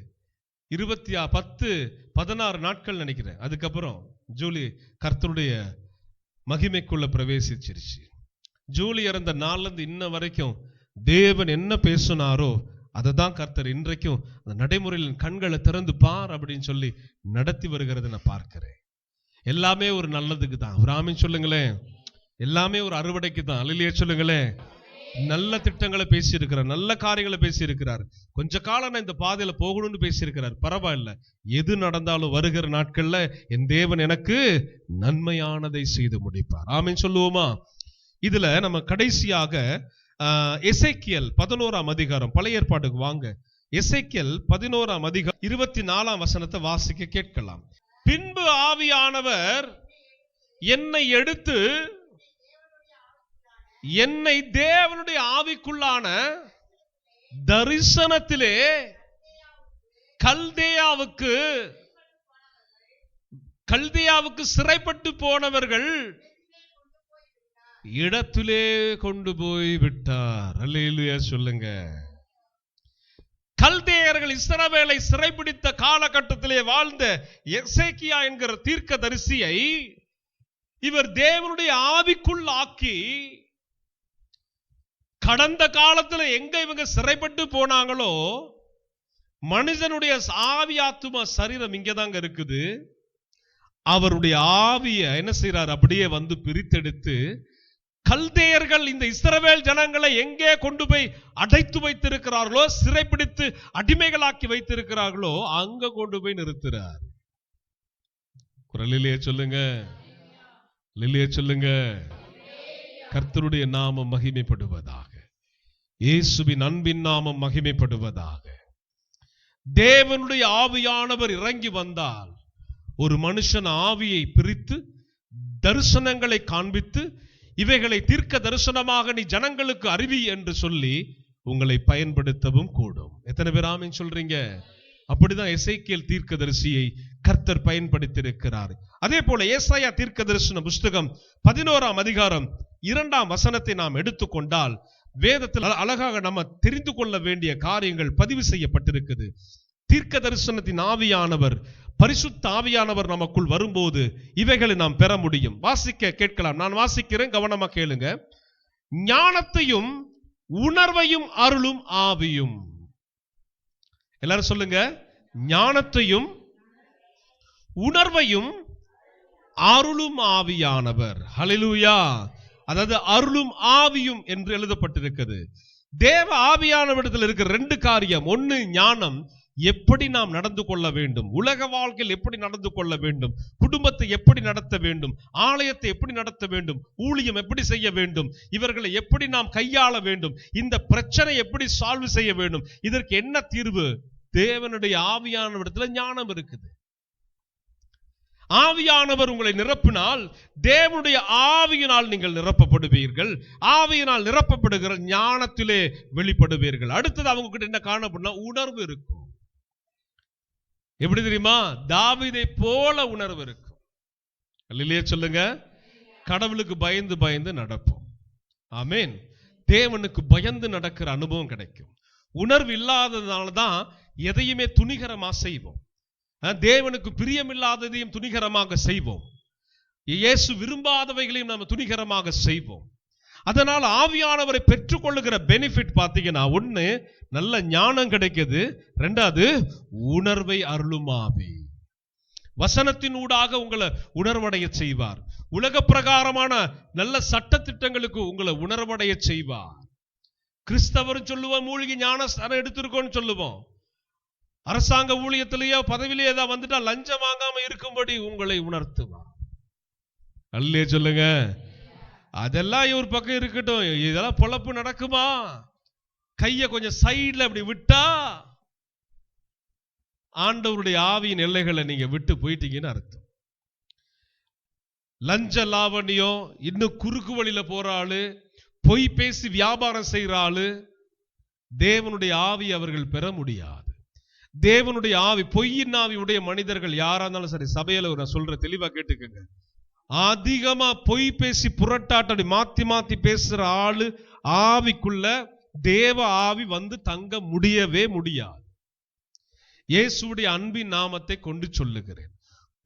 Speaker 1: 16 நாட்கள் நினைக்கிறேன். அதுக்கப்புறம் ஜூலி கர்த்தருடைய மகிமைக்குள்ள பிரவேசிச்சிருச்சு. ஜூலி இறந்த நாள்ல இருந்து இன்ன வரைக்கும் தேவன் என்ன பேசினாரோ அதை தான் கர்த்தர் இன்றைக்கும் அந்த நடைமுறையில் கண்களை திறந்து பார் அப்படின்னு சொல்லி நடத்தி வருகிறத நான் பார்க்கிறேன். எல்லாமே ஒரு நல்லதுக்கு தான். ஒரு ஆமென் சொல்லுங்களேன். எல்லாமே ஒரு அறுவடைக்கு தான். அல்லேலூயா சொல்லுங்களேன். நல்ல திட்டங்களை பேசி இருக்கிறார், நல்ல காரியங்களை பேசி இருக்கிறார். கொஞ்ச காலம் நான் இந்த பாதையில போகணும்னு பேசி இருக்கிறார். பரவாயில்ல, எது நடந்தாலும் வருகிற நாட்கள்ல என் தேவன் எனக்கு நன்மையானதை செய்து முடிப்பார். ஆமென் சொல்லுவோமா? இதுல நம்ம கடைசியாக எசேக்கியேல் 11ஆம் அதிகாரம், பழைய ஏற்பாட்டுக்கு வாங்க. எசேக்கியேல் 11ஆம் அதிகாரம் 24ஆம் வசனத்தை வாசிக்க கேட்கலாம். பின்பு ஆவியானவர் என்னை எடுத்து என்னை தேவனுடைய ஆவிக்குள்ளான தரிசனத்திலே கல்தேயாவுக்கு கல்தியாவுக்கு சிறைப்பட்டு போனவர்கள் இடத்திலே கொண்டு போய் விட்டார். அல்லேலூயா சொல்லுங்க. கல்தேயர்கள் இஸ்ரவேலை சிறைபிடித்த காலகட்டத்திலே வாழ்ந்த எசேக்கியா என்கிற தீர்க்கதரிசியை இவர் தேவனுடைய ஆவிக்குள் ஆக்கி, கடந்த காலத்துல எங்க இவங்க சிறைப்பட்டு போனாங்களோ மனுஷனுடைய ஆவி ஆத்துமா சரீரம் இங்கதாங்க இருக்குது. அவருடைய ஆவிய என்ன செய்யறார்? அப்படியே வந்து பிரித்தெடுத்து கல்தேயர்கள் இந்த இஸ்ரவேல் ஜனங்களை எங்கே கொண்டு போய் அடைத்து வைத்திருக்கிறார்களோ, சிறைப்பிடித்து அடிமைகளாக்கி வைத்திருக்கிறார்களோ, அங்க கொண்டு போய் நிறுத்துறார். குரலிலே சொல்லுங்க, லில்லியே சொல்லுங்க. கர்த்தருடைய நாமம் மகிமைப்படுவதாக, இயேசுவின் அன்பின் நாமம் மகிமைப்படுவதாக. தேவனுடைய ஆவியானவர் இறங்கி வந்தால் ஒரு மனுஷன் ஆவியை பிரித்து தரிசனங்களை காண்பித்து இவைகளை தீர்க்க தரிசனமாக நீ ஜனங்களுக்கு அறிவி என்று சொல்லி உங்களை பயன்படுத்தவும் கூடும். எத்தனை பேர் ஆமென் சொல்றீங்க? அப்படிதான் எசேக்கியேல் தீர்க்கதரிசியை கர்த்தர் பயன்படுத்தியிருக்கிறார். அதே போல ஏசாயா தீர்க்க தரிசன புஸ்தகம் 11ஆம் அதிகாரம் 2ஆம் வசனத்தை நாம் எடுத்துக்கொண்டால் வேதத்தில் அழகாக நம்ம தெரிந்து கொள்ள வேண்டிய காரியங்கள் பதிவு செய்யப்பட்டிருக்குது. தீர்க்க தரிசனத்தின் ஆவியானவர், பரிசுத்த ஆவியானவர் நமக்குள் வரும்போது இவைகளை நாம் பெற முடியும். வாசிக்க கேட்கலாம். நான் வாசிக்கிறேன், கவனமா கேளுங்க. ஞானத்தையும் உணர்வையும் அருளும் ஆவியும். எல்லாரும் சொல்லுங்க. ஞானத்தையும் உணர்வையும் அருளும் ஆவியானவர். ஹல்லேலூயா. அதாவது அருளும் ஆவியும் என்று எழுதப்பட்டிருக்கிறது. தேவ ஆவியானவரிடத்தில் இருக்கிற 2 காரியம். ஒன்னு ஞானம், எப்படி நாம் நடந்து கொள்ள வேண்டும், உலக வாழ்க்கையில் எப்படி நடந்து கொள்ள வேண்டும், குடும்பத்தை எப்படி நடத்த வேண்டும், ஆலயத்தை எப்படி நடத்த வேண்டும், ஊழியம் எப்படி செய்ய வேண்டும், இவர்களை எப்படி நாம் கையாள வேண்டும், இந்த பிரச்சனை எப்படி சால்வ் செய்ய வேண்டும், இதற்கு என்ன தீர்வு? தேவனுடைய ஆவியானவரிடத்தில் ஞானம் இருக்குது. ஆவியானவர் உங்களை நிரப்பினால் தேவனுடைய ஆவியினால் நீங்கள் நிரப்பப்படுவீர்கள். ஆவியினால் நிரப்பப்படுகிற ஞானத்திலே வெளிப்படுவீர்கள். அடுத்தது அவங்க கிட்ட என்ன காணப்படும்னா உணர்வு இருக்கும். எப்படி தெரியுமா? தாவீதை போல உணர்வு இருக்கும். அல்லேலூயா சொல்லுங்க. கடவுளுக்கு பயந்து பயந்து நடப்போம். ஆமென். தேவனுக்கு பயந்து நடக்கிற அனுபவம் கிடைக்கும். உணர்வு இல்லாததுனால தான் எதையுமே துணிகரமா செய்வோம். தேவனுக்கு பிரியமில்லாததையும் துணிகரமாக செய்வோம். இயேசு விரும்பாதவைகளையும் நாம் துணிகரமாக செய்வோம். அதனால் ஆவியானவரை பெற்றுக்கொள்ளுகிற பெனிஃபிட் பார்த்தீங்கன்னா, ஒன்னு நல்ல ஞானம் கிடைக்குது, 2வது உணர்வை அருளும் ஆவி. வசனத்தின் ஊடாக உங்களை உணர்வடைய செய்வார். உலக பிரகாரமான நல்ல சட்ட திட்டங்களுக்கு உங்களை உணர்வடைய செய்வார். கிறிஸ்தவர் சொல்லுவோம், மூழ்கி ஞானஸ்தானம் எடுத்திருக்கோன்னு சொல்லுவோம். அரசாங்க ஊழியத்திலேயோ பதவியிலேயே ஏதாவது வந்துட்டா லஞ்சம் வாங்காம இருக்கும்படி உங்களை உணர்த்துவார். அல்லே சொல்லுங்க. அதெல்லாம் ஒரு பக்கம் இருக்கட்டும், இதெல்லாம் பொழப்பு நடக்குமா? கைய கொஞ்சம் சைட்ல அப்படி விட்டா ஆண்டவருடைய ஆவியின் எல்லைகளை நீங்க விட்டு போயிட்டீங்கன்னு அர்த்தம். லஞ்ச லாவணியம், இன்னும் குறுக்கு வழியில போற ஆளு, பொய் பேசி வியாபாரம் செய்யற ஆளு, தேவனுடைய ஆவி அவர்கள் பெற முடியாது. தேவனுடைய ஆவி, பொய்யின் ஆவி உடைய மனிதர்கள் யாரா இருந்தாலும் சரி, சபையில நான் சொல்ற தெளிவா கேட்டுக்கங்க, அதிகமா பொய் பேசி புரட்டாட்டடி மாத்தி மாத்தி பேசுற ஆளு ஆவிக்குள்ள தேவ ஆவி வந்து தங்க முடியவே முடியாது. இயேசுடைய அன்பின் நாமத்தை கொண்டு சொல்லுகிறேன்.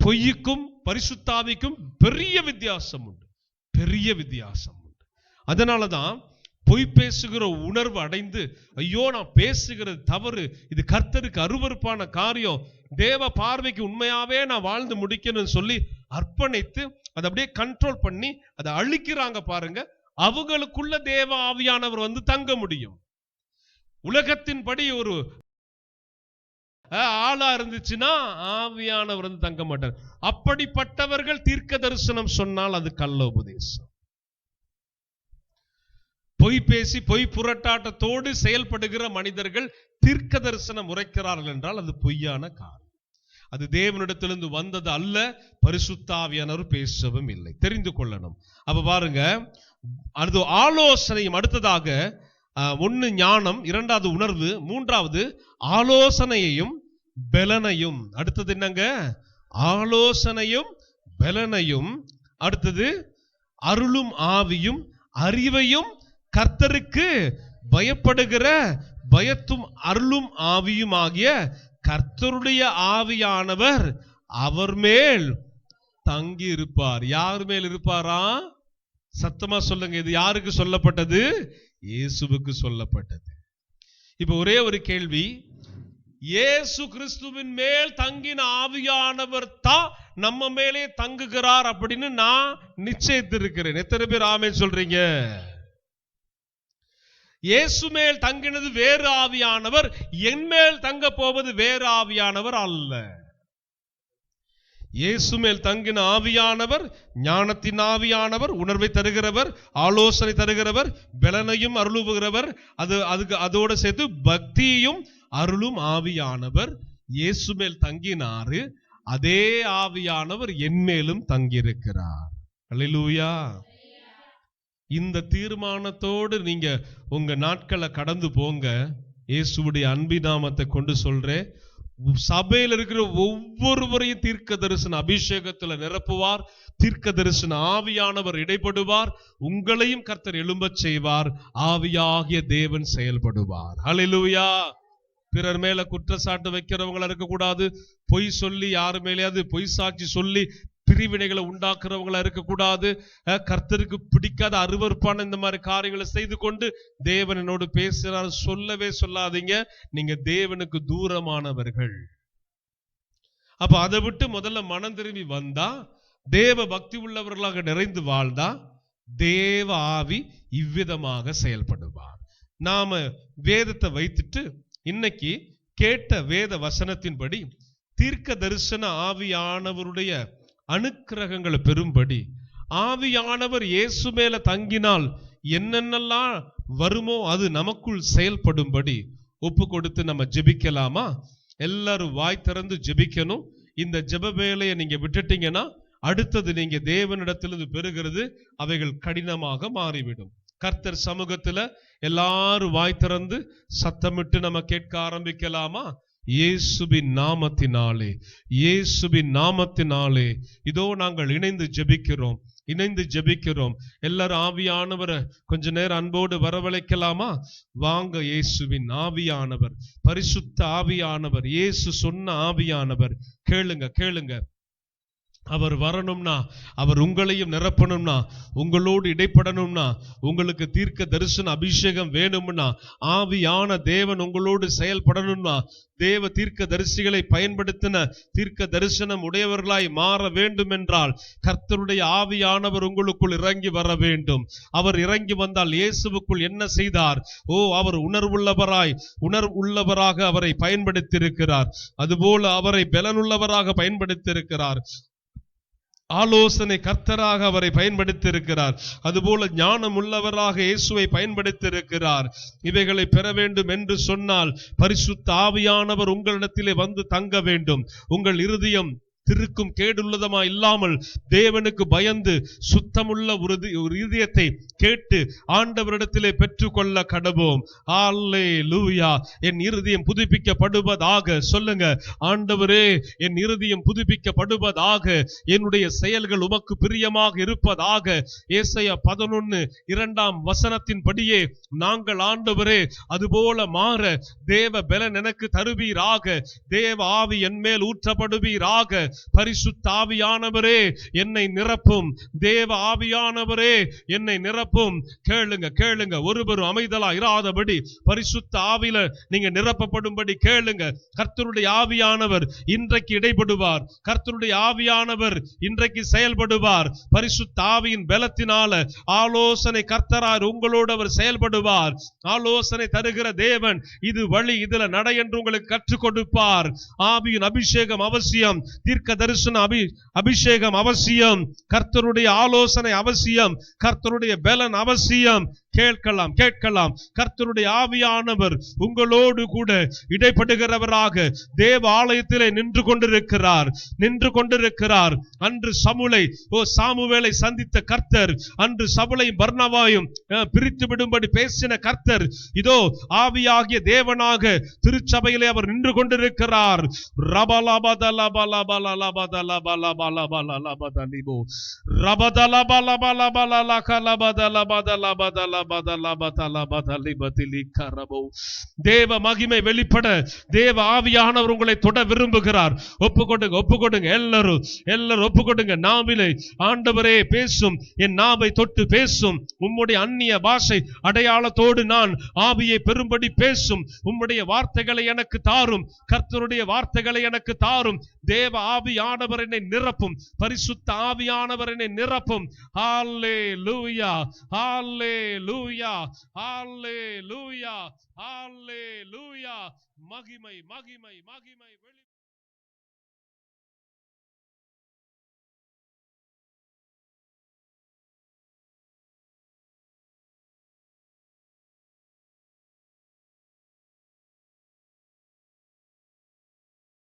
Speaker 1: பொய்யுக்கும் பரிசுத்தாவிக்கும் பெரிய வித்தியாசம் உண்டு, பெரிய வித்தியாசம் உண்டு. அதனாலதான் பொய் பேசுகிற உணர்வு அடைந்து, ஐயோ நான் பேசுகிறது தவறு, இது கர்த்தருக்கு அருவருப்பான காரியம், தேவ பார்வைக்கு உண்மையாவே நான் வாழ்ந்து முடிக்கணும்னு சொல்லி அர்ப்பணித்து அதை அப்படியே கண்ட்ரோல் பண்ணி அதை அழிக்கிறாங்க பாருங்க. அவங்களுக்குள்ள தேவ ஆவியானவர் வந்து தங்க முடியும். உலகத்தின்படி ஒரு ஆளா இருந்துச்சுன்னா ஆவியானவர் வந்து தங்க மாட்டார். அப்படிப்பட்டவர்கள் தீர்க்க தரிசனம் சொன்னால் அது கள்ள உபதேசம். பொய் பேசி பொய் புரட்டாட்டத்தோடு செயல்படுகிற மனிதர்கள் தீர்க்க தரிசனம் உரைக்கிறார்கள் என்றால் அது பொய்யான காரியம். அது தேவனிடத்திலிருந்து வந்தது அல்ல, பரிசுத்த ஆவியானவர் பேசவும் இல்லை. தெரிந்து கொள்ளணும். அப்ப பாருங்க, அது ஆலோசனையும். அடுத்ததாக 1 ஞானம், 2வது உணர்வு, 3வது ஆலோசனையையும் பெலனையும். அடுத்தது என்னங்க? ஆலோசனையும் பலனையும், அடுத்தது அருளும் ஆவியும் அறிவையும், கர்த்தருக்கு பயப்படுகிற பயத்தும் அருளும் ஆவியும் ஆகிய கர்த்தருடைய ஆவியானவர் அவர் மேல் தங்கி இருப்பார். யார் மேல் இருப்பாரா? சத்தமா சொல்லுங்க. இது யாருக்கு சொல்லப்பட்டது? இயேசுவுக்கு சொல்லப்பட்டது. இப்ப ஒரே ஒரு கேள்வி, இயேசு கிறிஸ்துவின் மேல் தங்கின ஆவியானவர் தான் நம்ம மேலே தங்குகிறார் அப்படின்னு நான் நிச்சயித்திருக்கிறேன். எத்தனை பேர் ஆமென் சொல்றீங்க? இயேசு மேல் தங்கினது வேறு ஆவியானவர், என் மேல் தங்க போவது வேறு ஆவியானவர் அல்ல. இயேசு மேல் தங்கின ஆவியானவர் ஞானத்தின் ஆவியானவர், உணர்வை தருகிறவர், ஆலோசனை தருகிறவர், பலனையும் அருளுகிறவர், அதோடு சேர்த்து பக்தியும் அருளும் ஆவியானவர் இயேசு மேல் தங்கினாரு. அதே ஆவியானவர் என் மேலும் தங்கியிருக்கிறார். அல்லேலூயா. இந்த தீர்மானத்தோடு நீங்க உங்க நாட்களை கடந்து போங்க. இயேசுவுடைய அன்பின் நாமத்தை கொண்டு சொல்றேன். சபையில் இருக்கிற ஒவ்வொருவரையும் தீர்க்க தரிசன அபிஷேகத்துல நிரப்புவார். தீர்க்க தரிசன ஆவியானவர் இடைப்படுவார். உங்களையும் கர்த்தர் எழும்பச் செய்வார். ஆவியாகிய தேவன் செயல்படுவார். ஹல்லேலூயா. பிறர் மேல குற்றச்சாட்டு வைக்கிறவங்களா இருக்கக்கூடாது. பொய் சொல்லி யாரு மேலேயாவது பொய் சாட்சி சொல்லி பிரிவினைகளை உண்டாக்குறவங்களா இருக்கக்கூடாது. கர்த்தருக்கு பிடிக்காத அருவருப்பான இந்த மாதிரி காரியங்களை செய்து கொண்டு தேவன் என்னோடு பேசினார் சொல்லவே சொல்லாதீங்க. நீங்க தேவனுக்கு தூரமானவர்கள். அப்ப அதை விட்டு முதல்ல மனம் திரும்பி வந்தா, தேவ பக்தி உள்ளவர்களாக நிறைந்து வாழ்ந்தா தேவ ஆவி இவ்விதமாக செயல்படுவார். நாம வேதத்தை வைத்துட்டு இன்னைக்கு கேட்ட வேத வசனத்தின்படி தீர்க்க தரிசன ஆவியானவருடைய அனுக்கிரகங்களை பெறும்படி, ஆவியானவர் இயேசு மேல தங்கினால் என்னென்னலாம் வருமோ அது நமக்குள் செயல்படும்படி ஒப்பு கொடுத்து நம்ம ஜெபிக்கலாமா? எல்லாரும் வாய் திறந்து ஜெபிக்கணும். இந்த ஜெப வேலையை நீங்க விட்டுட்டீங்கன்னா அடுத்தது நீங்க தேவனிடத்திலிருந்து பெறுகிறது அவைகள் கடினமாக மாறிவிடும். கர்த்தர் சமூகத்துல எல்லாரும் வாய் திறந்து சத்தமிட்டு நம்ம கேட்க ஆரம்பிக்கலாமா? இயேசுவின் நாமத்தினாலே, இயேசுவின் நாமத்தினாலே இதோ நாங்கள் இணைந்து ஜெபிக்கிறோம். எல்லாரும் ஆவியானவரை கொஞ்ச நேரம் அன்போடு வரவழைக்கலாமா? வாங்க. இயேசுவின் ஆவியானவர், பரிசுத்த ஆவியானவர், இயேசு சொன்ன ஆவியானவர், கேளுங்க. அவர் வரணும்னா, அவர் உங்களையும் நிரப்பணும்னா, உங்களோடு இடைப்படணும்னா, உங்களுக்கு தீர்க்க தரிசன அபிஷேகம் வேணும்னா, ஆவியான தேவன் உங்களோடு செயல்படணும்னா, தேவ தீர்க்க தரிசிகளை பயன்படுத்தின தீர்க்க தரிசனம் உடையவர்களாய் மாற வேண்டும் என்றால் கர்த்தருடைய ஆவியானவர் உங்களுக்குள் இறங்கி வர வேண்டும். அவர் இறங்கி வந்தால் இயேசுவுக்குள் என்ன செய்தார்? அவர் உணர்வுள்ளவராக அவரை பயன்படுத்தியிருக்கிறார். அதுபோல அவரை பலனுள்ளவராக பயன்படுத்தியிருக்கிறார். ஆலோசனை கர்த்தராக அவரை பயன்படுத்தி இருக்கிறார். அதுபோல ஞானம் உள்ளவராக இயேசுவை பயன்படுத்தி இருக்கிறார். இவைகளை பெற வேண்டும் என்று சொன்னால் பரிசுத்த ஆவியானவர் உங்களிடத்திலே வந்து தங்க வேண்டும். உங்கள் இருதயம் திருக்கும் கேடுள்ளதமா இல்லாமல் தேவனுக்கு பயந்து சுத்தமுள்ள ஒரு இதயத்தை கேட்டு ஆண்டவரிடத்திலே பெற்றுக்கொள்ள கடவோம். அல்லேலூயா. என் இருதயம் புதுப்பிக்கப்படுவதாக. சொல்லுங்க, ஆண்டவரே என் இருதயம் புதுப்பிக்கப்படுவதாக, என்னுடைய செயல்கள் உமக்கு பிரியமாக இருப்பதாக. ஏசாயா 11:2 படியே நாங்கள் ஆண்டவரே அதுபோல மாற தேவ பலன் எனக்கு தருவீராக. தேவ ஆவி என் மேல் ஊற்றப்படுவீராக. பரிசுத்த ஆவியானவரே என்னை நிரப்பும். தேவ ஆவியானவரே என்னை நிரப்பும். கேளுங்க. ஒருவரும் அமைதலா இராதபடி பரிசுத்த ஆவியில நீங்க நிரப்பப்படும்படி கேளுங்க. கர்த்தருடைய ஆவியானவர் இன்றைக்கு இடைப்படுவார். கர்த்தருடைய ஆவியானவர் இன்றைக்கு செயல்படுவார். பரிசுத்த ஆவியின் பலத்தினால ஆலோசனை கர்த்தரார் உங்களோடு அவர் செயல்படுவார். ஆலோசனை தருகிற தேவன் இது வழி, இதுல நடை என்று உங்களுக்கு கற்றுக் கொடுப்பார். ஆவியின் அபிஷேகம் அவசியம். தீர்க்க தரிசன அபிஷேகம் அவசியம். கர்த்தருடைய ஆலோசனை அவசியம். கர்த்தருடைய பலன் அவசியம். கேட்கலாம் கேட்கலாம். கர்த்தருடைய ஆவியானவர் உங்களோடு கூட இடைப்படுகிறவராக தேவ ஆலயத்திலே நின்று கொண்டிருக்கிறார். அன்று சாமுவேலை சந்தித்த கர்த்தர், அன்று சவுலையும் பர்னபாவையும் பிரித்து விடும்படி பேசின கர்த்தர், இதோ ஆவியாகிய தேவனாக திருச்சபையிலே அவர் நின்று கொண்டிருக்கிறார். தேவ மகிமை வெளிப்பட தேவ ஆவியானவர் உங்களை தொட விரும்புகிறார். ஒப்புக்கொடுங்க எல்லாரும் ஒப்புக்கொடுங்க. நாவிலே ஆண்டவரே பேசும், என் நாவை தொட்டு பேசும், உம்முடைய அந்நிய பாஷை அடையாளத்தோடு நான் ஆவியை பெரும்படி பேசும், உம்முடைய வார்த்தைகளை எனக்கு தாரும், கர்த்தருடைய வார்த்தைகளை எனக்கு தாரும். தேவ ஆவியானவர் என்னை நிரப்பும், பரிசுத்த ஆவியானவர் என்னை நிரப்பும். ஹல்லேலூயா, ஹல்லேலூயா, ஹல்லேலூயா, ஹல்லேலூயா. மகிமை மகிமை மகிமை.